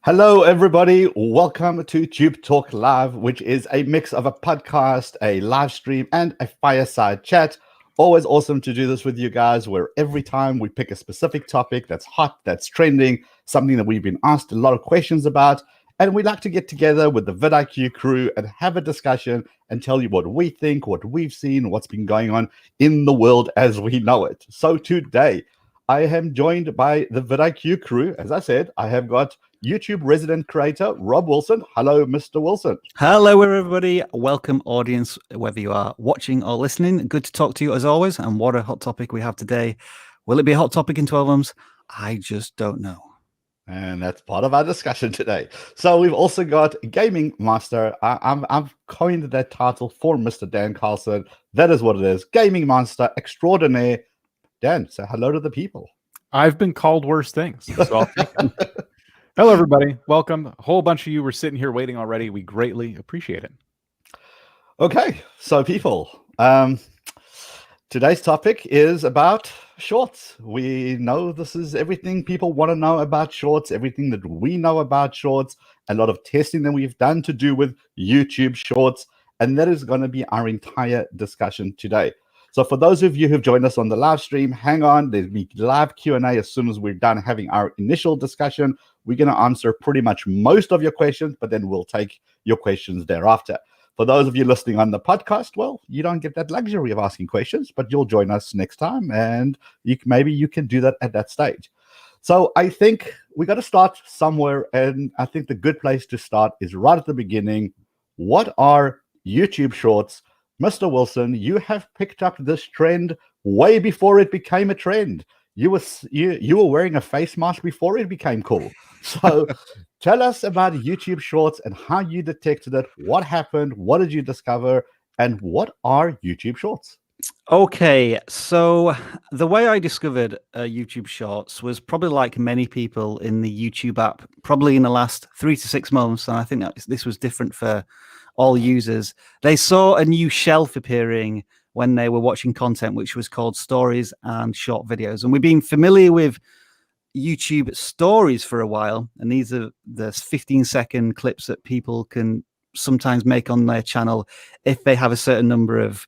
Hello, everybody. Welcome to TUBETALK Live, which is a mix of a podcast, a live stream, and a fireside chat. Always awesome to do this with you guys, where every time we pick a specific topic that's hot, that's trending, something that we've been asked a lot of questions about, and we like to get together with the vidIQ crew and have a discussion and tell you what we think, what we've seen, what's been going on in the world as we know it. So today, I am joined by the vidIQ crew. As I said, I have got YouTube resident creator Rob Wilson. Hello, Mr. Wilson. Hello, everybody. Welcome, audience, whether you are watching or listening. Good to talk to you as always. And what a hot topic we have today. Will it be a hot topic in 12 months? I just don't know. And that's part of our discussion today. So we've also got Gaming Master. I've coined that title for Mr. Dan Carlson. That is what it is. Gaming Master Extraordinaire. Dan, say hello to the people. I've been called worse things. So hello, everybody. Welcome. A whole bunch of you were sitting here waiting already. We greatly appreciate it. Okay, so people, today's topic is about shorts. We know this is everything people want to know about shorts, everything that we know about shorts, a lot of testing that we've done to do with YouTube shorts, and that is going to be our entire discussion today. So for those of you who've joined us on the live stream, hang on. There'll be live Q&A as soon as we're done having our initial discussion. We're going to answer pretty much most of your questions, but then we'll take your questions thereafter. For those of you listening on the podcast, well, you don't get that luxury of asking questions, but you'll join us next time, and maybe you can do that at that stage. So I think we got to start somewhere, and I think the good place to start is right at the beginning. What are YouTube Shorts? Mr. Wilson, you have picked up this trend way before it became a trend. You were wearing a face mask before it became cool. So tell us about YouTube Shorts and how you detected it. What happened? What did you discover? And what are YouTube Shorts? Okay, so the way I discovered YouTube Shorts was probably like many people in the YouTube app, probably in the last 3 to 6 months. And I think that this was different for all users. They saw a new shelf appearing when they were watching content, which was called stories and short videos. And we've been familiar with YouTube stories for a while. And these are the 15-second clips that people can sometimes make on their channel if they have a certain number of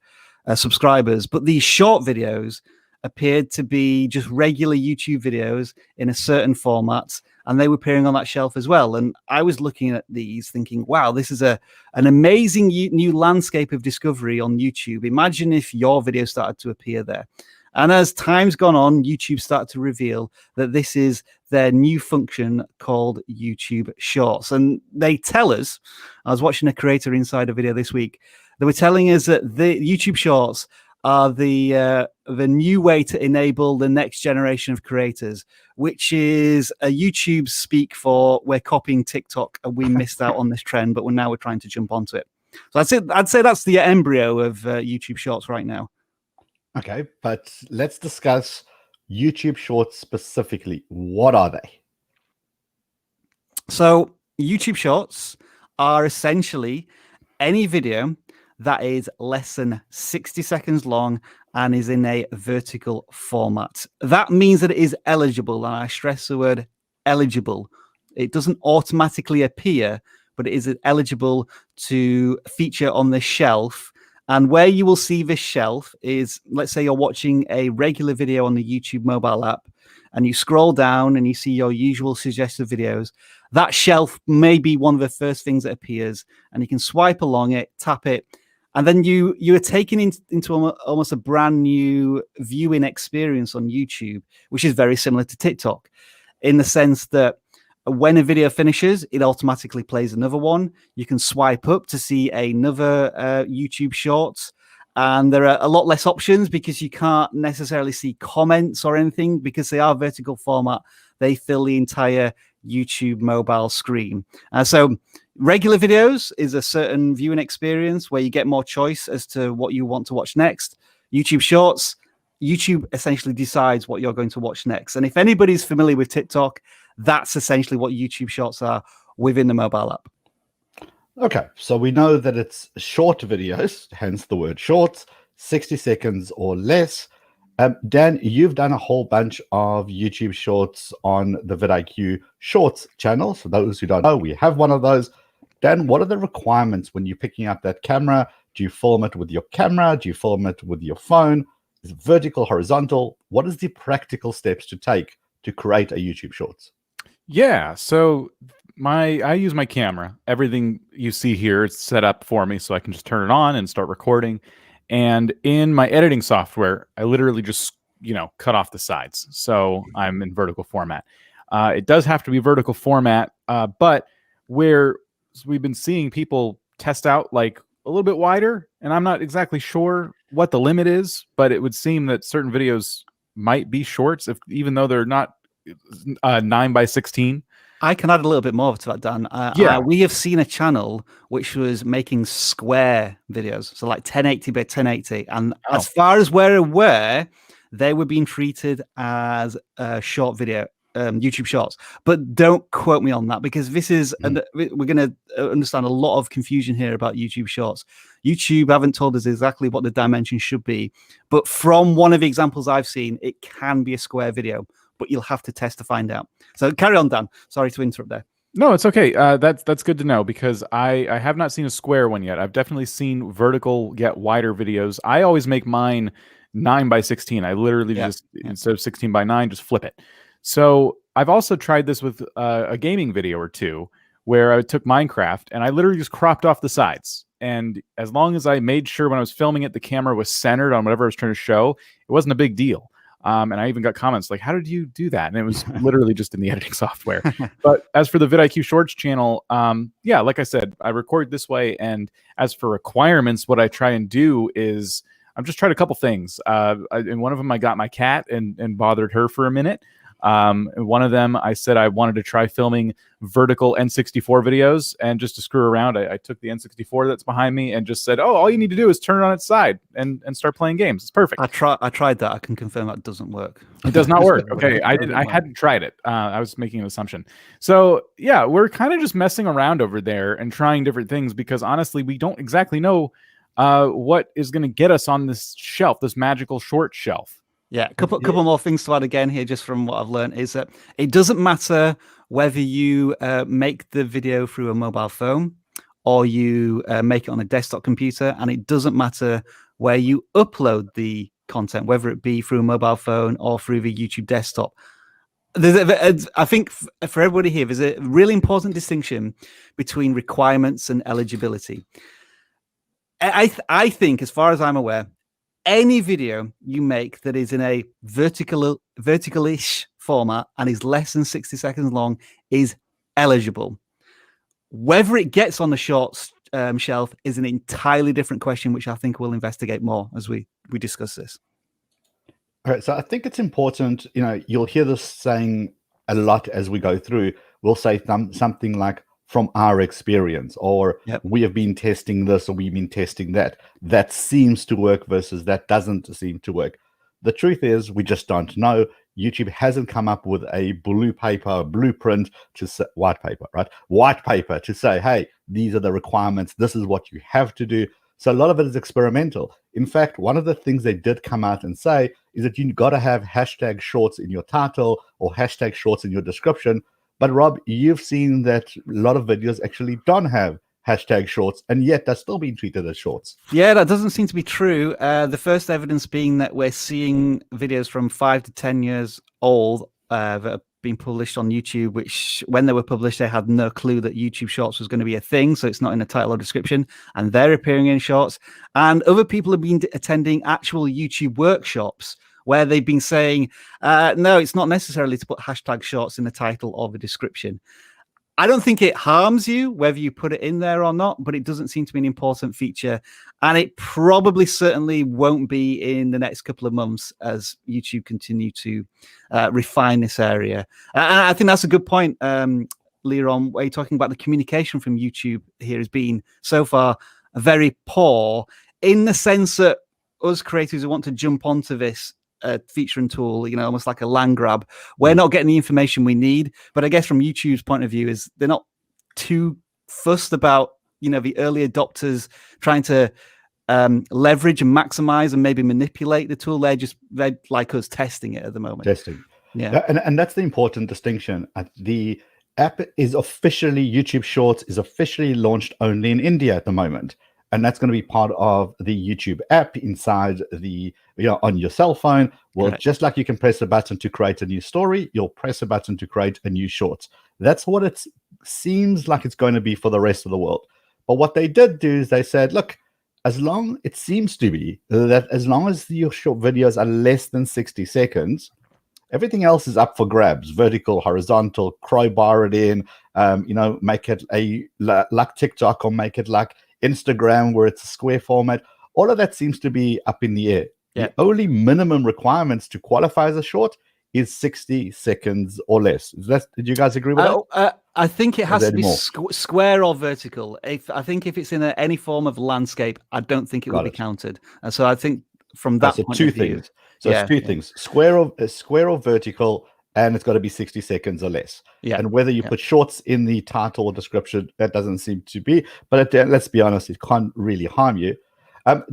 subscribers. But these short videos appeared to be just regular YouTube videos in a certain format, and they were appearing on that shelf as well. And I was looking at these thinking, wow, this is an amazing new landscape of discovery on YouTube. Imagine if your video started to appear there. And as time's gone on, YouTube started to reveal that this is their new function called YouTube Shorts. And they tell us, I was watching a creator inside a video this week, they were telling us that the YouTube Shorts are the new way to enable the next generation of creators, which is a YouTube speak for we're copying TikTok and we missed out on this trend, but we're trying to jump onto it. So I'd say that's the embryo of YouTube Shorts right now. Okay, but let's discuss YouTube Shorts specifically. What are they? So YouTube Shorts are essentially any video that is less than 60 seconds long and is in a vertical format. That means that it is eligible, and I stress the word eligible. It doesn't automatically appear, but it is eligible to feature on the shelf. And where you will see this shelf is, let's say you're watching a regular video on the YouTube mobile app, and you scroll down and you see your usual suggested videos. That shelf may be one of the first things that appears, and you can swipe along it, tap it, and then you are taken into almost a brand new viewing experience on YouTube, which is very similar to TikTok in the sense that when a video finishes, it automatically plays another one. You can swipe up to see another YouTube Shorts, and there are a lot less options because you can't necessarily see comments or anything because they are vertical format. They fill the entire YouTube mobile screen. So regular videos is a certain viewing experience where you get more choice as to what you want to watch next. YouTube Shorts, YouTube essentially decides what you're going to watch next. And if anybody's familiar with TikTok, that's essentially what YouTube Shorts are within the mobile app. Okay, so we know that it's short videos, hence the word shorts, 60 seconds or less. Dan, you've done a whole bunch of YouTube shorts on the vidIQ Shorts channel. For those who don't know, we have one of those. Dan, what are the requirements when you're picking up that camera? Do you film it with your camera? Do you film it with your phone? Is it vertical, horizontal? What is the practical steps to take to create a YouTube Shorts? Yeah, so I use my camera. Everything you see here is set up for me, so I can just turn it on and start recording. And in my editing software, I literally just cut off the sides, so I'm in vertical format. It does have to be vertical format, but where we've been seeing people test out like a little bit wider, and I'm not exactly sure what the limit is, but it would seem that certain videos might be shorts, even though they're not 9:16. I can add a little bit more to that, Dan. We have seen a channel which was making square videos, so like 1080 by 1080, and as far as we're aware, they were being treated as a short video, YouTube Shorts. But don't quote me on that, because this is we're going to understand a lot of confusion here about YouTube Shorts. YouTube haven't told us exactly what the dimensions should be, but from one of the examples I've seen, it can be a square video, but you'll have to test to find out. So carry on, Dan. Sorry to interrupt there. No, it's okay. That's good to know, because I have not seen a square one yet. I've definitely seen vertical yet wider videos. I always make mine 9:16. I literally just, instead of 16:9, just flip it. So I've also tried this with a gaming video or two, where I took Minecraft and I literally just cropped off the sides. And as long as I made sure when I was filming it, the camera was centered on whatever I was trying to show, it wasn't a big deal. And I even got comments like, how did you do that? And it was literally just in the editing software. But as for the vidIQ Shorts channel, yeah, like I said, I record this way. And as for requirements, what I try and do is I've just tried a couple things. In one of them, I got my cat and bothered her for a minute. One of them, I said I wanted to try filming vertical N64 videos, and just to screw around, I took the N64 that's behind me and just said, oh, all you need to do is turn it on its side and start playing games. It's perfect. I tried that. I can confirm that doesn't work. It does not work. Okay, I hadn't tried it. I was making an assumption. So yeah, we're kind of just messing around over there and trying different things, because honestly, we don't exactly know what is going to get us on this shelf, this magical short shelf. Yeah, a couple more things to add again here, just from what I've learned, is that it doesn't matter whether you make the video through a mobile phone or you make it on a desktop computer, and it doesn't matter where you upload the content, whether it be through a mobile phone or through the YouTube desktop. I think for everybody here, there's a really important distinction between requirements and eligibility. I think, as far as I'm aware, any video you make that is in a vertical-ish format and is less than 60 seconds long is eligible. Whether it gets on the shorts shelf is an entirely different question, which I think we'll investigate more as we discuss this. All right, so I think it's important, you'll hear this saying a lot as we go through. We'll say something like, from our experience, or we have been testing this, or we've been testing that. That seems to work versus that doesn't seem to work. The truth is, we just don't know. YouTube hasn't come up with a blueprint to say, white paper to say, hey, these are the requirements. This is what you have to do. So a lot of it is experimental. In fact, one of the things they did come out and say is that you've got to have hashtag shorts in your title or hashtag shorts in your description. But Rob, you've seen that a lot of videos actually don't have hashtag shorts, and yet they're still being treated as shorts. Yeah, that doesn't seem to be true. The first evidence being that we're seeing videos from 5 to 10 years old that are being published on YouTube, which when they were published, they had no clue that YouTube Shorts was going to be a thing. So it's not in the title or description, and they're appearing in shorts. And other people have been attending actual YouTube workshops where they've been saying, no, it's not necessarily to put hashtag shorts in the title or the description. I don't think it harms you whether you put it in there or not, but it doesn't seem to be an important feature. And it probably certainly won't be in the next couple of months as YouTube continue to refine this area. And I think that's a good point, Leron, where you're talking about the communication from YouTube here has been so far very poor, in the sense that us creators who want to jump onto this feature and tool, almost like a land grab, we're not getting the information we need. But I guess from YouTube's point of view, is they're not too fussed about the early adopters trying to leverage and maximize and maybe manipulate the tool. They're like us testing it at the moment. Testing. Yeah. And that's the important distinction. The app is officially, YouTube Shorts is officially launched only in India at the moment. And that's going to be part of the YouTube app inside the, on your cell phone. Well, Correct. Just like you can press a button to create a new story, you'll press a button to create a new shorts. That's what it seems like it's going to be for the rest of the world. But what they did do is they said, look, as long as your short videos are less than 60 seconds, everything else is up for grabs. Vertical, horizontal, crowbar it in, make it like TikTok or make it like Instagram where it's a square format. All of that seems to be up in the air. Yeah. The only minimum requirements to qualify as a short is 60 seconds or less. Did you guys agree with that? I think it has to be square or vertical. I think if it's in any form of landscape, I don't think it will be counted. And so I think from that point two of view, things. So it's two things: square or vertical, and it's got to be 60 seconds or less. Yeah. And whether you put shorts in the title or description, that doesn't seem to be. But let's be honest, it can't really harm you.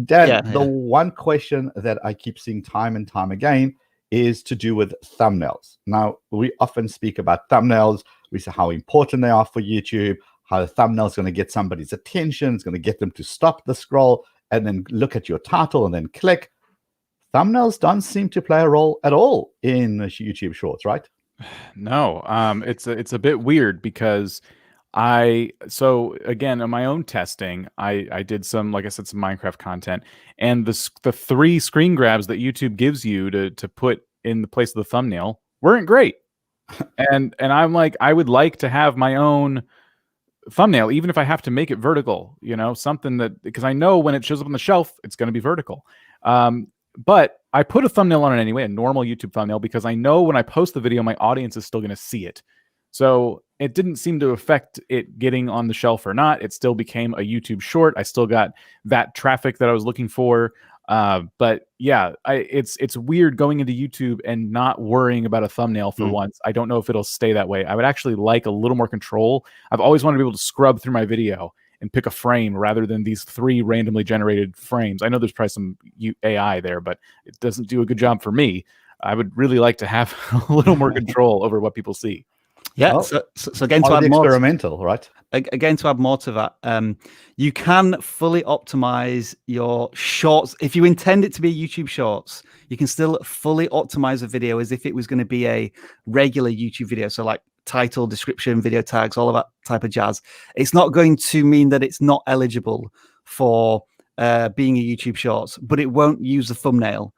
Dan, the one question that I keep seeing time and time again is to do with thumbnails. Now, we often speak about thumbnails. We say how important they are for YouTube, how the thumbnail is going to get somebody's attention. It's going to get them to stop the scroll and then look at your title and then click. Thumbnails don't seem to play a role at all in YouTube Shorts, right? No, it's a bit weird because so again, in my own testing, I did some, like I said, some Minecraft content, and the 3 screen grabs that YouTube gives you to put in the place of the thumbnail weren't great. and I'm like, I would like to have my own thumbnail, even if I have to make it vertical, something that, because I know when it shows up on the shelf, it's going to be vertical. But I put a thumbnail on it anyway, a normal YouTube thumbnail, because I know when I post the video, my audience is still going to see it. So it didn't seem to affect it getting on the shelf or not. It still became a YouTube short. I still got that traffic that I was looking for. But yeah, it's weird going into YouTube and not worrying about a thumbnail for once. I don't know if it'll stay that way. I would actually like a little more control. I've always wanted to be able to scrub through my video and pick a frame rather than these 3 randomly generated frames. I know there's probably some AI there, but it doesn't do a good job for me. I would really like to have a little more control over what people see. Yeah. So again, to add more, experimental, right? Again, to add more to that, you can fully optimize your shorts. If you intend it to be YouTube Shorts, you can still fully optimize a video as if it was going to be a regular YouTube video. So like title, description, video tags, all of that type of jazz. It's not going to mean that it's not eligible for being a YouTube Shorts, but it won't use the thumbnail,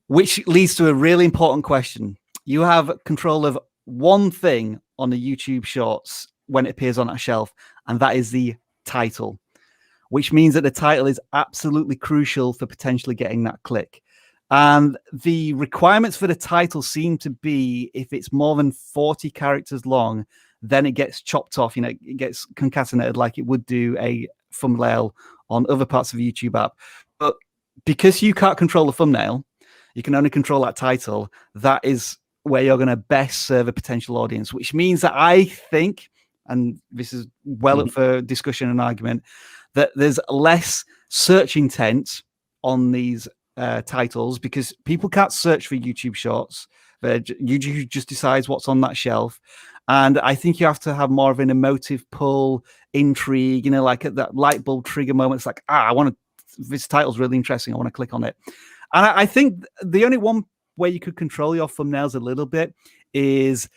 which leads to a really important question. You have control of one thing on the YouTube Shorts when it appears on that shelf, and that is the title, which means that the title is absolutely crucial for potentially getting that click. And the requirements for the title seem to be, if it's more than 40 characters long, then it gets chopped off, it gets concatenated like it would do a thumbnail on other parts of the YouTube app. But because you can't control the thumbnail, you can only control that title. That is where you're going to best serve a potential audience, which means that I think, and this is well up for discussion and argument, that there's less search intent on these titles because people can't search for YouTube Shorts. YouTube just decides what's on that shelf. And I think you have to have more of an emotive pull, intrigue, like at that light bulb trigger moment. It's like, this title's really interesting. I want to click on it. And I think the only one way you could control your thumbnails a little bit is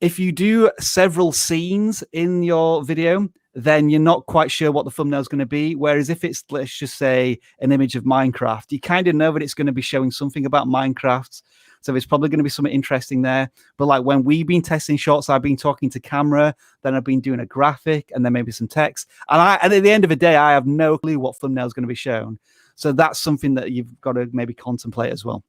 if you do several scenes in your video, then you're not quite sure what the thumbnail is going to be. Whereas if it's, let's just say, an image of Minecraft, you kind of know that it's going to be showing something about Minecraft. So there's probably going to be something interesting there. But like when we've been testing shorts, I've been talking to camera, then I've been doing a graphic, and then maybe some text. And at the end of the day, I have no clue what thumbnail is going to be shown. So that's something that you've got to maybe contemplate as well.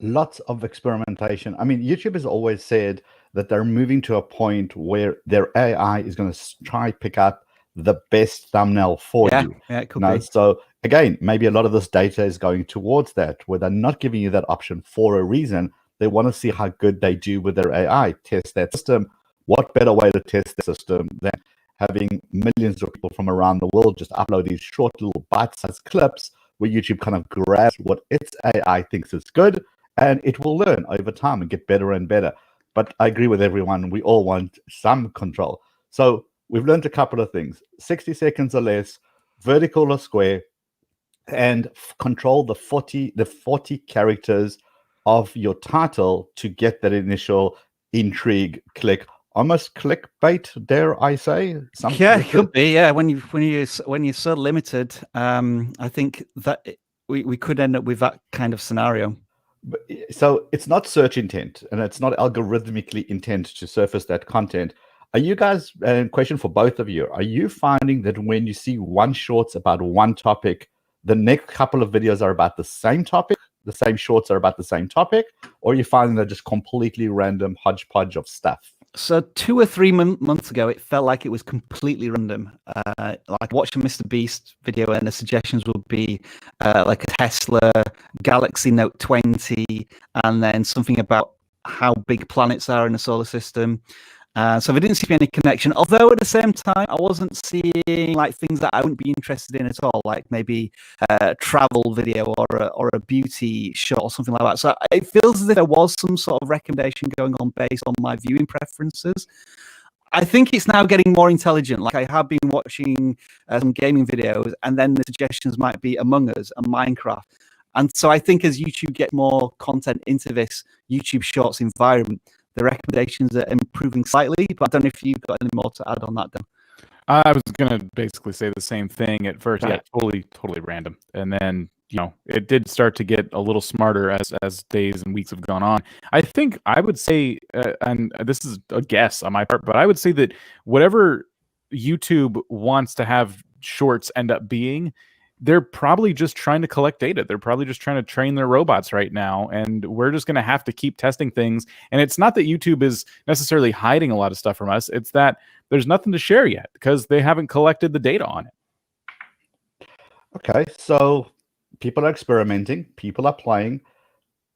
Lots of experimentation. I mean, YouTube has always said that they're moving to a point where their AI is going to try pick up the best thumbnail for you. Yeah, it could be. So again, maybe a lot of this data is going towards that, where they're not giving you that option for a reason. They want to see how good they do with their AI, test that system. What better way to test the system than having millions of people from around the world just upload these short little bite-sized clips where YouTube kind of grabs what its AI thinks is good, and it will learn over time and get better and better. But I agree with everyone. We all want some control. So we've learned a couple of things: 60 seconds or less, vertical or square, and control the 40 characters of your title to get that initial intrigue click. Almost clickbait, dare I say? Yeah, it could be. Yeah, when you're so limited, I think that we could end up with that kind of scenario. So it's not search intent, and it's not algorithmically intent to surface that content. Are you guys, question for both of you, are you finding that when you see one shorts about one topic, the next couple of videos are about the same topic, the same shorts are about the same topic, or are you finding they're just completely random hodgepodge of stuff? So 2 or 3 months ago, it felt like it was completely random. Like watching Mr. Beast video, and the suggestions would be like a Tesla, Galaxy Note 20, and then something about how big planets are in the solar system. So there didn't seem to be any connection. Although at the same time, I wasn't seeing like things that I wouldn't be interested in at all, like maybe a travel video or a beauty shot or something like that. So it feels as if there was some sort of recommendation going on based on my viewing preferences. I think it's now getting more intelligent. Like I have been watching some gaming videos, and then the suggestions might be Among Us and Minecraft. And so I think as YouTube gets more content into this YouTube Shorts environment, the recommendations are improving slightly, but I don't know if you've got any more to add on that, Dan. I was going to basically say the same thing at first. Right. Yeah, totally random. And then, it did start to get a little smarter as days and weeks have gone on. I think I would say, and this is a guess on my part, but I would say that whatever YouTube wants to have shorts end up being, they're probably just trying to collect data. They're probably just trying to train their robots right now. And we're just going to have to keep testing things. And it's not that YouTube is necessarily hiding a lot of stuff from us. It's that there's nothing to share yet because they haven't collected the data on it. Okay, so people are experimenting. People are playing.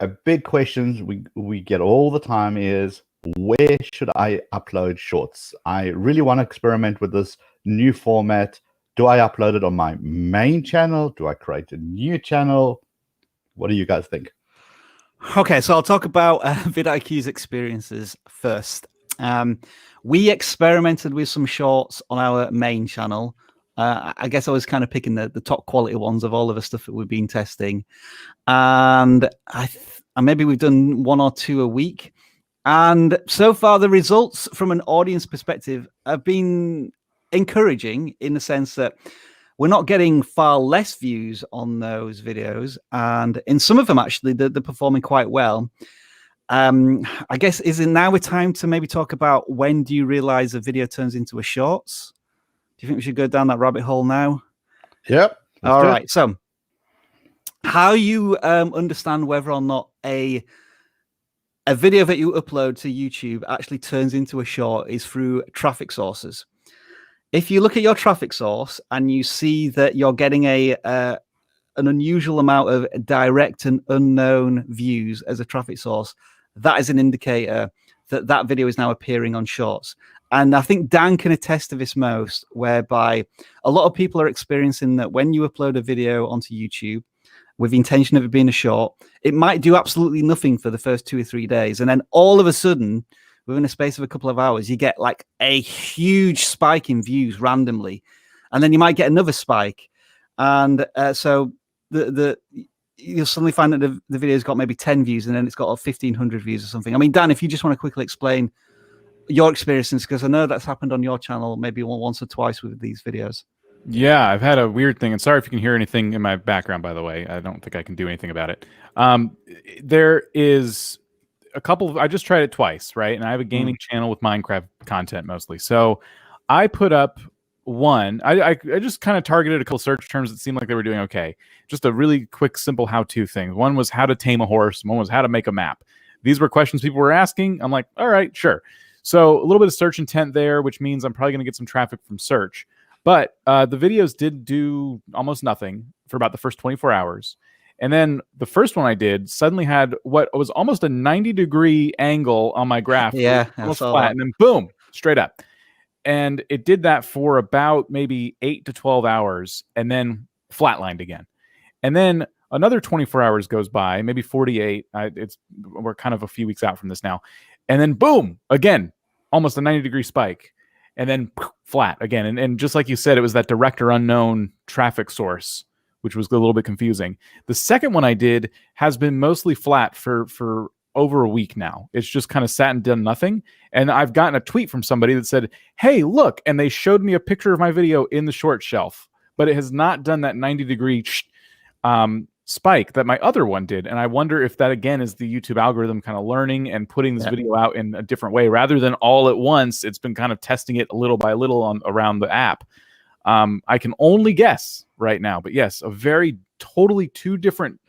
A big question we get all the time is, where should I upload shorts? I really want to experiment with this new format. Do I upload it on my main channel? Do I create a new channel? What do you guys think? Okay, so I'll talk about vidIQ's experiences first. We experimented with some shorts on our main channel. I guess I was kind of picking the top quality ones of all of the stuff that we've been testing. And maybe we've done 1 or 2 a week. And so far, the results from an audience perspective have been encouraging in the sense that we're not getting far less views on those videos, and in some of them actually they're performing quite well. I guess is it now a time to maybe talk about when do you realize a video turns into a shorts? Do you think we should go down that rabbit hole now? Yep. All right. So how you understand whether or not a video that you upload to YouTube actually turns into a short is through traffic sources. If you look at your traffic source and you see that you're getting an unusual amount of direct and unknown views as a traffic source, that is an indicator that that video is now appearing on shorts. And I think Dan can attest to this most, whereby a lot of people are experiencing that when you upload a video onto YouTube with the intention of it being a short, it might do absolutely nothing for the first 2 or 3 days. And then all of a sudden, within a space of a couple of hours, you get like a huge spike in views randomly. And then you might get another spike. And so you'll suddenly find that the video's got maybe 10 views and then it's got 1,500 views or something. I mean, Dan, if you just want to quickly explain your experiences, because I know that's happened on your channel maybe once or twice with these videos. Yeah, I've had a weird thing. And sorry if you can hear anything in my background, by the way. I don't think I can do anything about it. There is a couple of, I just tried it twice, right? And I have a gaming channel with Minecraft content mostly. So I put up one, I just kind of targeted a couple search terms that seemed like they were doing okay. Just a really quick, simple how-to thing. One was how to tame a horse. One was how to make a map. These were questions people were asking. I'm like, all right, sure. So a little bit of search intent there, which means I'm probably going to get some traffic from search. But the videos did do almost nothing for about the first 24 hours. And then the first one I did suddenly had what was almost a 90-degree angle on my graph. Yeah, almost flat, and then boom, straight up. And it did that for about maybe 8 to 12 hours and then flatlined again. And then another 24 hours goes by, maybe 48. We're kind of a few weeks out from this now. And then boom, again, almost a 90-degree spike. And then flat again. And just like you said, it was that direct or unknown traffic source, which was a little bit confusing. The second one I did has been mostly flat for over a week now. It's just kind of sat and done nothing. And I've gotten a tweet from somebody that said, hey, look, and they showed me a picture of my video in the short shelf, but it has not done that 90-degree spike that my other one did. And I wonder if that, again, is the YouTube algorithm kind of learning and putting this video out in a different way rather than all at once. It's been kind of testing it little by little around the app. I can only guess right now, but yes, a very totally two different,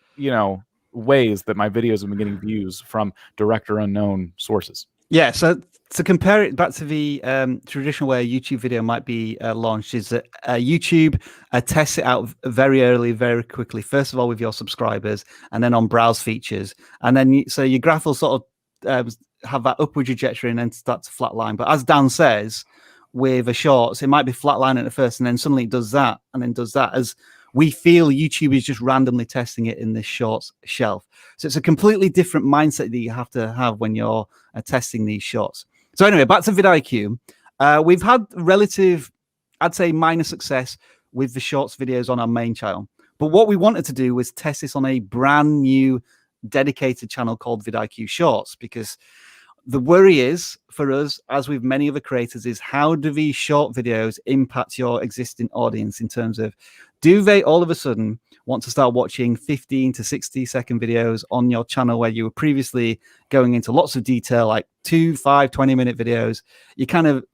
ways that my videos have been getting views from direct or unknown sources. Yeah, so to compare it back to the traditional way a YouTube video might be launched is that YouTube tests it out very early, very quickly. First of all, with your subscribers, and then on browse features, and then so your graph will sort of have that upward trajectory and then start to flatline. But as Dan says, with a shorts, it might be flatlining at first, and then suddenly it does that, and then does that. As we feel YouTube is just randomly testing it in this shorts shelf. So it's a completely different mindset that you have to have when you're testing these shorts. So anyway, back to vidIQ. We've had relative, I'd say, minor success with the shorts videos on our main channel. But what we wanted to do was test this on a brand new dedicated channel called vidIQ Shorts, because the worry is for us, as with many other creators, is how do these short videos impact your existing audience in terms of, do they all of a sudden want to start watching 15 to 60-second videos on your channel where you were previously going into lots of detail, like 2, 5, 20-minute videos? You're kind of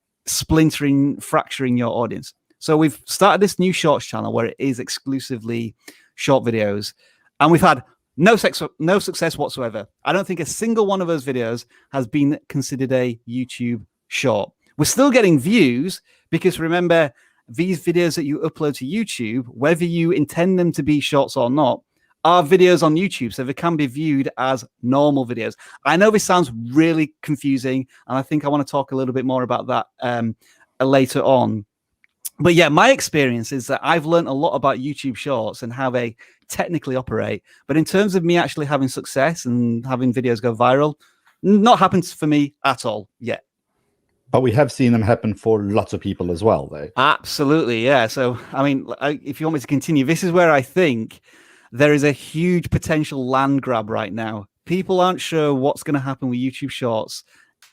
fracturing your audience. So we've started this new shorts channel where it is exclusively short videos, and we've had no success whatsoever. I don't think a single one of those videos has been considered a YouTube short. We're still getting views because, remember, these videos that you upload to YouTube, whether you intend them to be shorts or not, are videos on YouTube, so they can be viewed as normal videos. I know this sounds really confusing, and I think I want to talk a little bit more about that later on. But yeah, my experience is that I've learned a lot about YouTube Shorts and how they technically operate. But in terms of me actually having success and having videos go viral, not happened for me at all yet. But we have seen them happen for lots of people as well, though. Absolutely, yeah. So, I mean, if you want me to continue, this is where I think there is a huge potential land grab right now. People aren't sure what's going to happen with YouTube Shorts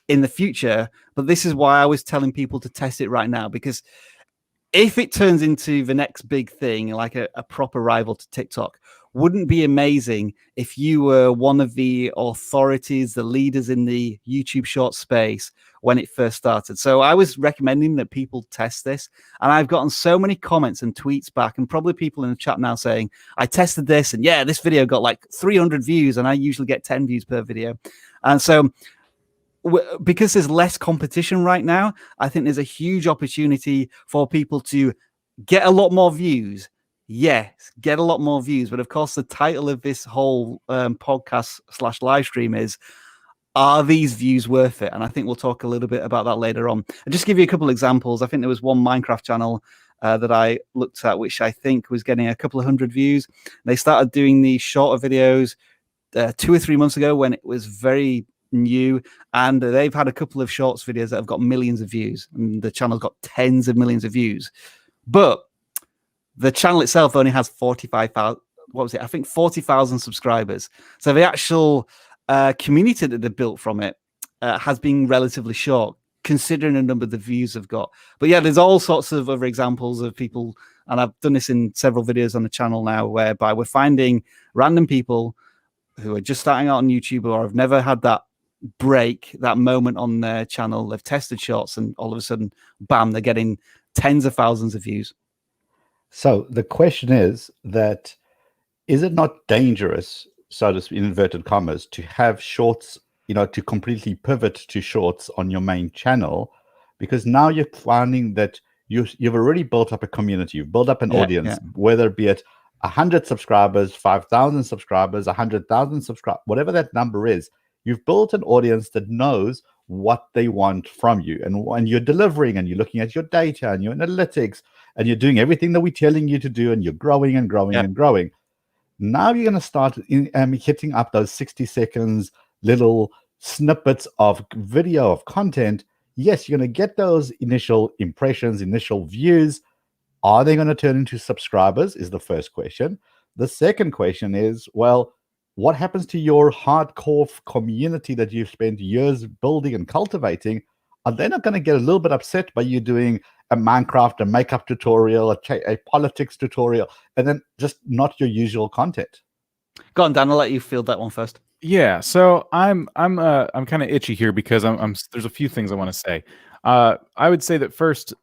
in the future, but this is why I was telling people to test it right now, because if it turns into the next big thing, like a proper rival to TikTok, wouldn't it be amazing if you were one of the authorities, the leaders in the YouTube short space when it first started? So I was recommending that people test this, and I've gotten so many comments and tweets back, and probably people in the chat now saying, I tested this, and yeah, this video got like 300 views, and I usually get 10 views per video. And so because there's less competition right now, I think there's a huge opportunity for people to get a lot more views. Yes, get a lot more views. But of course, the title of this whole podcast / live stream is, are these views worth it? And I think we'll talk a little bit about that later on. I'll just give you a couple of examples. I think there was one Minecraft channel that I looked at, which I think was getting a couple of hundred views. They started doing these shorter videos 2 or 3 months ago when it was very new, and they've had a couple of shorts videos that have got millions of views, and the channel's got tens of millions of views. But the channel itself only has 45,000, what was it? I think 40,000 subscribers. So the actual community that they built from it has been relatively short, considering the number of the views they've got. But yeah, there's all sorts of other examples of people, and I've done this in several videos on the channel now, whereby we're finding random people who are just starting out on YouTube or have never had that break, that moment on their channel. They've tested shorts, and all of a sudden, bam, they're getting tens of thousands of views. So the question is that, is it not dangerous, so to speak, in inverted commas, to have shorts, to completely pivot to shorts on your main channel? Because now you're finding that you've already built up a community, you've built up an audience, whether it be at 100 subscribers, 5,000 subscribers, 100,000 subscribers, whatever that number is. You've built an audience that knows what they want from you. And you're delivering, and you're looking at your data and your analytics, and you're doing everything that we're telling you to do, and you're growing and growing and growing. Now you're going to start hitting up those 60 seconds little snippets of video, of content. Yes, you're going to get those initial impressions, initial views. Are they going to turn into subscribers is the first question. The second question is, well, what happens to your hardcore community that you've spent years building and cultivating? Are they not going to get a little bit upset by you doing a Minecraft, a makeup tutorial, a politics tutorial, and then just not your usual content? Go on, Dan. I'll let you field that one first. Yeah, so I'm kind of itchy here because there's a few things I want to say. I would say that first,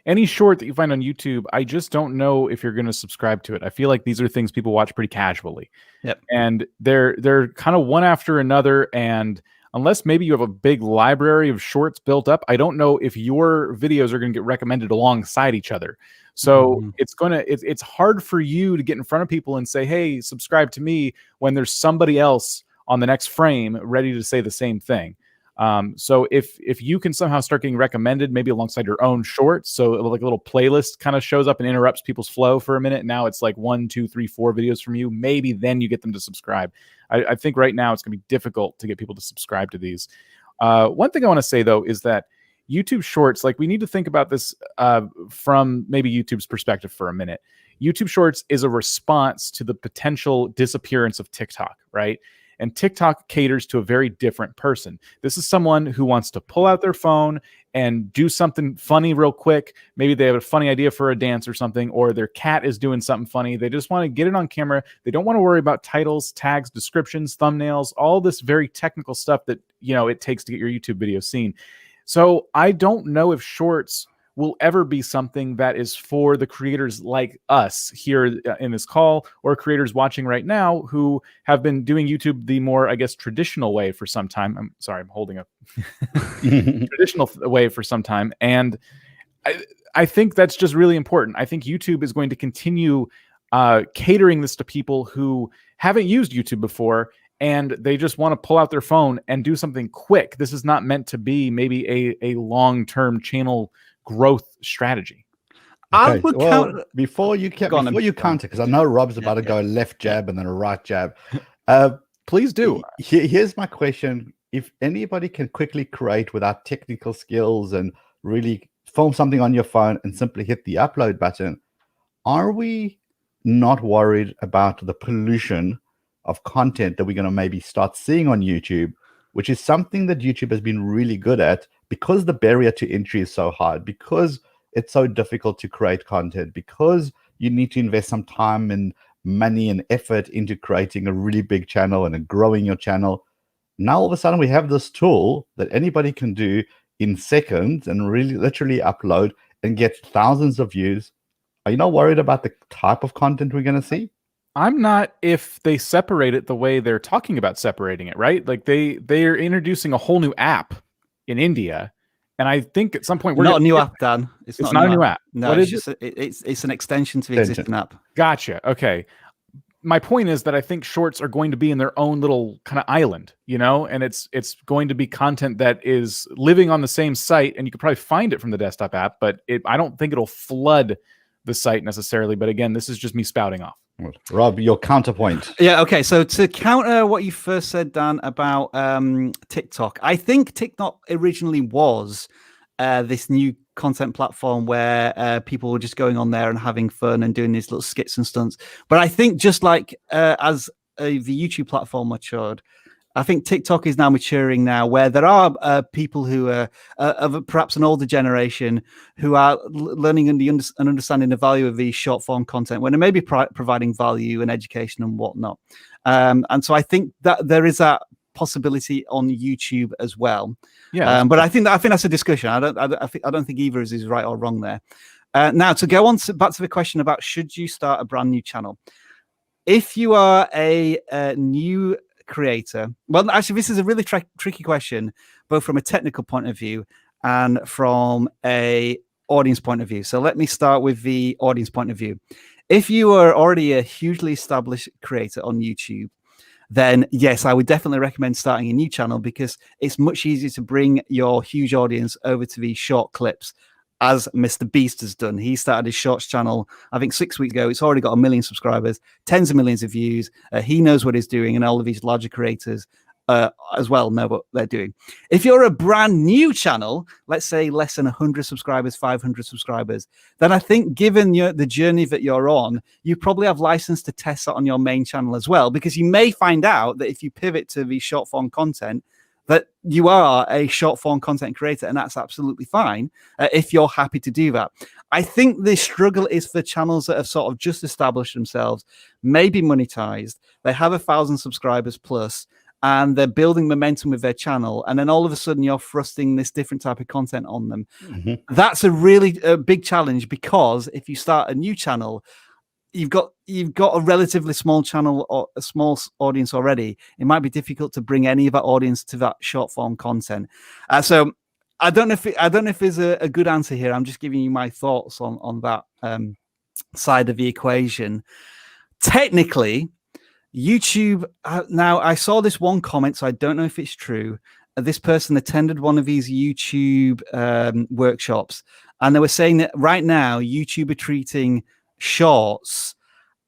any short that you find on YouTube, I just don't know if you're going to subscribe to it. I feel like these are things people watch pretty casually. Yep. And they're kind of one after another, and unless maybe you have a big library of shorts built up, I don't know if your videos are going to get recommended alongside each other. So it's hard for you to get in front of people and say, hey, subscribe to me, when there's somebody else on the next frame ready to say the same thing. So if you can somehow start getting recommended maybe alongside your own shorts, so like a little playlist kind of shows up and interrupts people's flow for a minute. Now it's like 1, 2, 3, 4 videos from you. Maybe then you get them to subscribe. I think right now it's going to be difficult to get people to subscribe to these. One thing I want to say, though, is that YouTube Shorts, like, we need to think about this from maybe YouTube's perspective for a minute. YouTube Shorts is a response to the potential disappearance of TikTok, right? And TikTok caters to a very different person. This is someone who wants to pull out their phone and do something funny real quick. Maybe they have a funny idea for a dance or something, or their cat is doing something funny. They just want to get it on camera. They don't want to worry about titles, tags, descriptions, thumbnails, all this very technical stuff that, you know, it takes to get your YouTube video seen. So I don't know if Shorts will ever be something that is for the creators like us here in this call, or creators watching right now who have been doing YouTube the more, I guess, traditional way for some time. I'm sorry, I'm holding a traditional way for some time. And I think that's just really important. I think YouTube is going to continue catering this to people who haven't used YouTube before, and they just want to pull out their phone and do something quick. This is not meant to be maybe a long-term channel growth strategy. Okay. Before you counter, because I know Rob's about to go left jab and then a right jab. Please do. Here's my question. If anybody can quickly create without technical skills and really film something on your phone and simply hit the upload button, are we not worried about the pollution of content that we're going to maybe start seeing on YouTube, which is something that YouTube has been really good at, because the barrier to entry is so hard, because it's so difficult to create content, because you need to invest some time and money and effort into creating a really big channel and growing your channel. Now, all of a sudden, we have this tool that anybody can do in seconds and really literally upload and get thousands of views. Are you not worried about the type of content we're going to see? I'm not, if they separate it the way they're talking about separating it, right? Like they are introducing a whole new app in India, and I think at some point we're not a new app, Dan. It's not a new app. No, it's an extension to the existing app. Gotcha. Okay. My point is that I think Shorts are going to be in their own little kind of island, you know, and it's going to be content that is living on the same site, and you could probably find it from the desktop app, but I don't think it'll flood the site necessarily. But again, this is just me spouting off. Rob, your counterpoint. Yeah, okay. So to counter what you first said, Dan, about TikTok, I think TikTok originally was this new content platform where people were just going on there and having fun and doing these little skits and stunts. But I think just like as the YouTube platform matured, I think TikTok is now maturing now, where there are people who are of perhaps an older generation who are learning and understanding the value of these short form content, when they may be providing value and education and whatnot. And so I think that there is that possibility on YouTube as well. Yeah. But I think that's a discussion. I don't think either is right or wrong there. Now to go on back to the question about should you start a brand new channel, if you are a new creator, well, actually, this is a really tricky question, both from a technical point of view and from a audience point of view. So let me start with the audience point of view. If you are already a hugely established creator on YouTube, then yes, I would definitely recommend starting a new channel, because it's much easier to bring your huge audience over to these short clips, as Mr. Beast has done. He started his shorts channel, I think 6 weeks ago. It's already got 1 million subscribers, tens of millions of views. He knows what he's doing, and all of these larger creators as well know what they're doing. If you're a brand new channel, let's say less than 100 subscribers, 500 subscribers, then I think, given the journey that you're on, you probably have license to test that on your main channel as well, because you may find out that if you pivot to the short form content, that you are a short form content creator, and that's absolutely fine if you're happy to do that. I think the struggle is for channels that have sort of just established themselves, maybe monetized, they have 1,000 subscribers plus, and they're building momentum with their channel, and then all of a sudden you're thrusting this different type of content on them. That's a really big challenge, because if you start a new channel, you've got a relatively small channel or a small audience already. It might be difficult to bring any of that audience to that short form content. So I don't know if there's a good answer here. I'm just giving you my thoughts on that side of the equation. Technically, YouTube, now I saw this one comment, so I don't know if it's true. This person attended one of these YouTube workshops, and they were saying that right now YouTube are treating shorts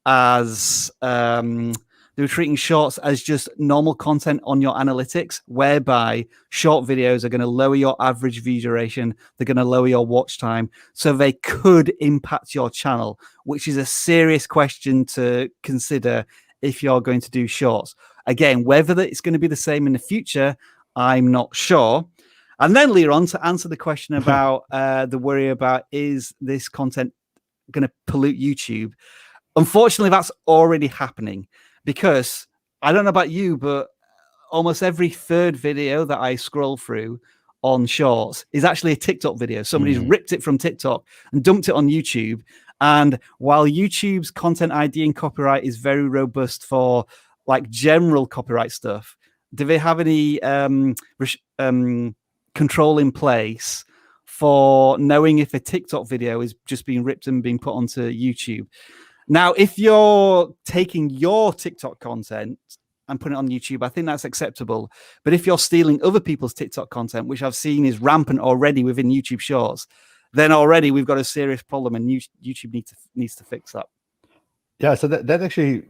as they were treating shorts as just normal content on your analytics, whereby short videos are going to lower your average view duration, they're going to lower your watch time, so they could impact your channel, which is a serious question to consider if you're going to do shorts. Again, whether it's going to be the same in the future, I'm not sure. And then later on, to answer the question about the worry about, is this content going to pollute YouTube? Unfortunately, that's already happening, because I don't know about you, but almost every third video that I scroll through on shorts is actually a TikTok video. Somebody's ripped it from TikTok and dumped it on YouTube. And while YouTube's content ID and copyright is very robust for like general copyright stuff, do they have any control in place for knowing if a TikTok video is just being ripped and being put onto YouTube? Now, if you're taking your TikTok content and putting it on YouTube, I think that's acceptable. But if you're stealing other people's TikTok content, which I've seen is rampant already within YouTube Shorts, then already we've got a serious problem, and YouTube needs to fix that. Yeah, so that actually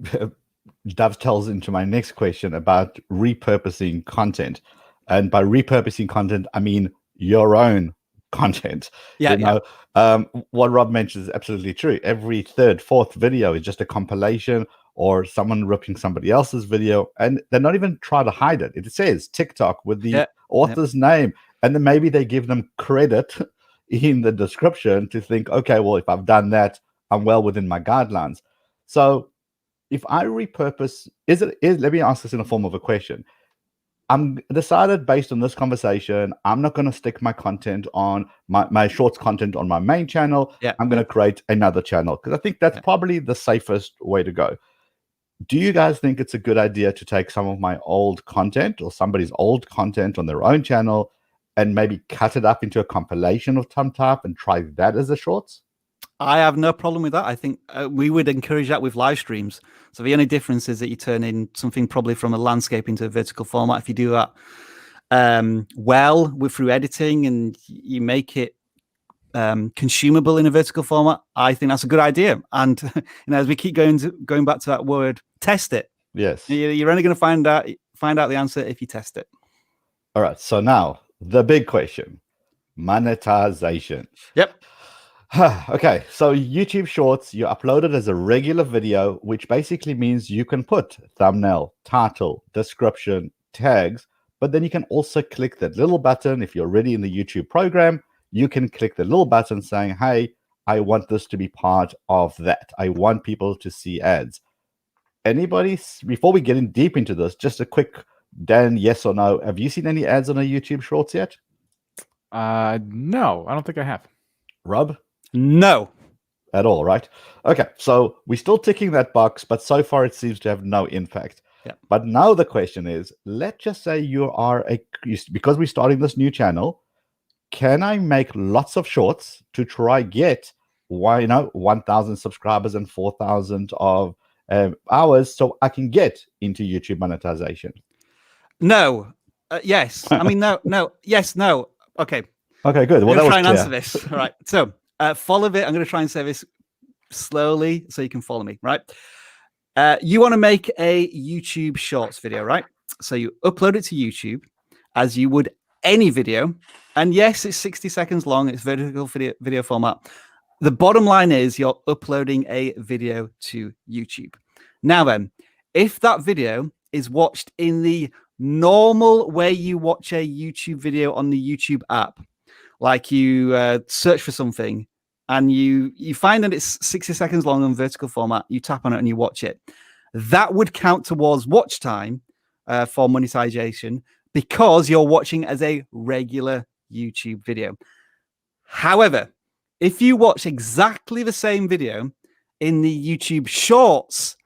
dovetails into my next question about repurposing content. And by repurposing content, I mean your own content. Yeah, what Rob mentions is absolutely true. Every third, fourth video is just a compilation or someone ripping somebody else's video, and they're not even trying to hide it. It says TikTok with the author's name, and then maybe they give them credit in the description to think, okay, well, if I've done that, I'm well within my guidelines. So if I repurpose, let me ask this in the form of a question. I'm decided based on this conversation, I'm not going to stick my content on my shorts content on my main channel. I'm going to create another channel, because I think that's probably the safest way to go. Do you guys think it's a good idea to take some of my old content or somebody's old content on their own channel and maybe cut it up into a compilation of some type and try that as a shorts? I have no problem with that. I think we would encourage that with live streams. So the only difference is that you turn in something probably from a landscape into a vertical format. If you do that through editing, and you make it consumable in a vertical format, I think that's a good idea. And as we keep going back to that word, test it. Yes, you're only going to find out the answer if you test it. All right. So now the big question: monetization. Yep. Okay, so YouTube Shorts, you upload it as a regular video, which basically means you can put thumbnail, title, description, tags, but then you can also click that little button. If you're already in the YouTube program, you can click the little button saying, hey, I want this to be part of that. I want people to see ads. Anybody, before we get in deep into this, just a quick, Dan, yes or no, have you seen any ads on a YouTube Shorts yet? No, I don't think I have. Rob? No. At all, right? Okay, so we're still ticking that box, but so far it seems to have no impact. Yeah. But now the question is, let's just say you are because we're starting this new channel, can I make lots of shorts to try get 1,000 subscribers and 4,000 of hours so I can get into YouTube monetization? No. Yes. I mean, no. Yes. No. Okay. Okay, good. Well, I'm that going to was try and clear. answer this. All right. So follow it. I'm going to try and say this slowly so you can follow me. Right. You want to make a YouTube Shorts video, right? So you upload it to YouTube as you would any video. And yes, it's 60 seconds long. It's vertical video format. The bottom line is you're uploading a video to YouTube. Now then, if that video is watched in the normal way you watch a YouTube video on the YouTube app, like you search for something and you find that it's 60 seconds long in vertical format, you tap on it and you watch it, that would count towards watch time for monetization because you're watching as a regular YouTube video. However, if you watch exactly the same video in the YouTube Shorts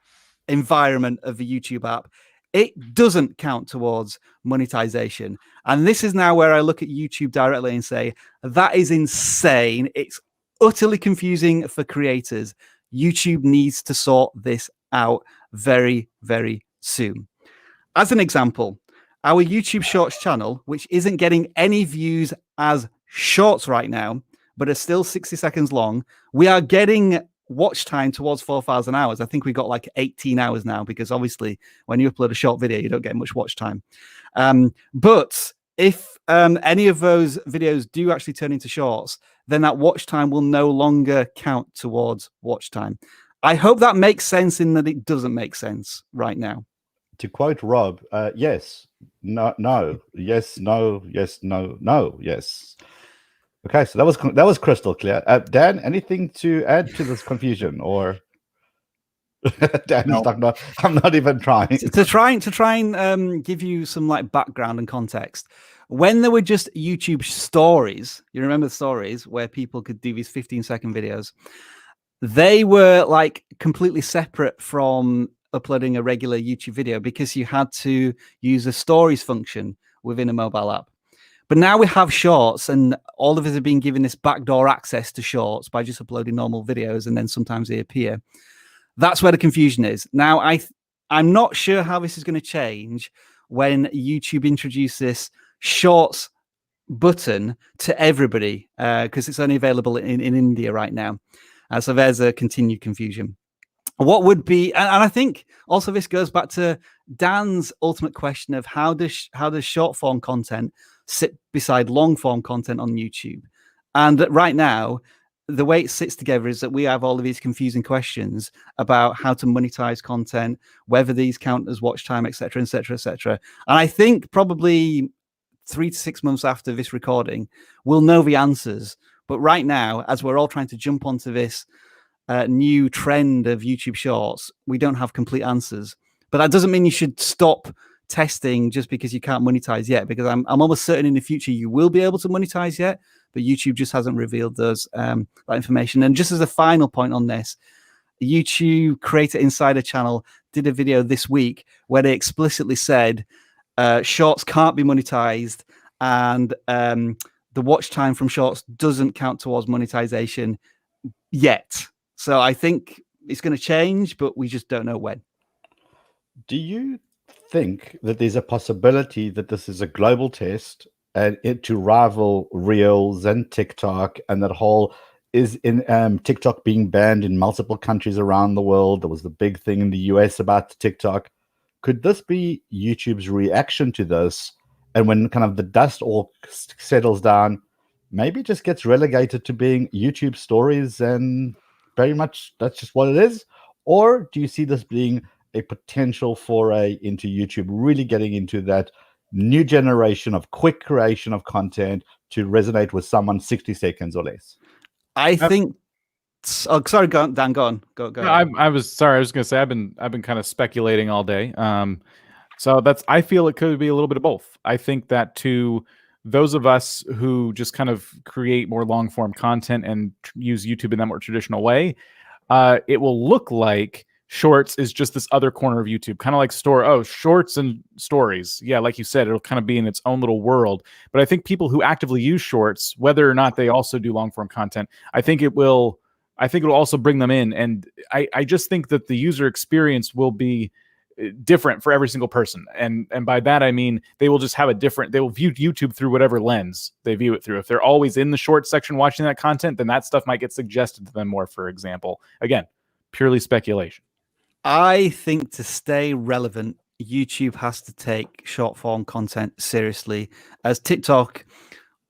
environment of the YouTube app, it doesn't count towards monetization. And this is now where I look at YouTube directly and say, that is insane. It's utterly confusing for creators. YouTube needs to sort this out very, very soon. As an example, our YouTube Shorts channel, which isn't getting any views as Shorts right now, but are still 60 seconds long, we are getting watch time towards 4,000 hours. I think we got like 18 hours now, because obviously when you upload a short video, you don't get much watch time. But if any of those videos do actually turn into Shorts, then that watch time will no longer count towards watch time. I hope that makes sense in that it doesn't make sense right now. To quote Rob, yes, no, yes, no, yes, no, no, yes. Okay, so that was crystal clear. Dan, anything to add to this confusion, or Dan is talking about? I'm not even trying. To try and give you some like background and context. When there were just YouTube stories, you remember the stories where people could do these 15-second videos? They were like completely separate from uploading a regular YouTube video because you had to use a stories function within a mobile app. But now we have Shorts, and all of us are being given this backdoor access to Shorts by just uploading normal videos, and then sometimes they appear. That's where the confusion is. Now, I'm not sure how this is going to change when YouTube introduces this Shorts button to everybody, because it's only available in India right now. So there's a continued confusion. What would be, and I think also this goes back to Dan's ultimate question of how does short form content sit beside long form content on YouTube? And right now, the way it sits together is that we have all of these confusing questions about how to monetize content, whether these count as watch time, etc., etc., etc. And I think probably 3 to 6 months after this recording, we'll know the answers. But right now, as we're all trying to jump onto this new trend of YouTube Shorts, we don't have complete answers. But that doesn't mean you should stop testing just because you can't monetize yet, because I'm almost certain in the future you will be able to monetize yet, but YouTube just hasn't revealed those that information. And just as a final point on this, YouTube Creator Insider channel did a video this week where they explicitly said Shorts can't be monetized, and the watch time from Shorts doesn't count towards monetization yet. So I think it's going to change, but we just don't know when. Do you think that there's a possibility that this is a global test and it to rival Reels and TikTok, and that whole is in TikTok being banned in multiple countries around the world? There was the big thing in the US about TikTok. Could this be YouTube's reaction to this? And when kind of the dust all settles down, maybe it just gets relegated to being YouTube stories, and very much that's just what it is? Or do you see this being a potential foray into YouTube, really getting into that new generation of quick creation of content to resonate with someone 60 seconds or less? I think. Oh, sorry, Dan. Go on. Go. No, I was sorry. I was going to say I've been kind of speculating all day. So I feel it could be a little bit of both. I think that to those of us who just kind of create more long form content and use YouTube in that more traditional way, it will look like Shorts is just this other corner of YouTube, kind of like Shorts and stories. Yeah, like you said, it'll kind of be in its own little world. But I think people who actively use Shorts, whether or not they also do long form content, I think it will I think it'll also bring them in. And I just think that the user experience will be different for every single person. And by that, I mean, they will just have they will view YouTube through whatever lens they view it through. If they're always in the short section watching that content, then that stuff might get suggested to them more, for example. Again, purely speculation. I think to stay relevant, YouTube has to take short form content seriously, as TikTok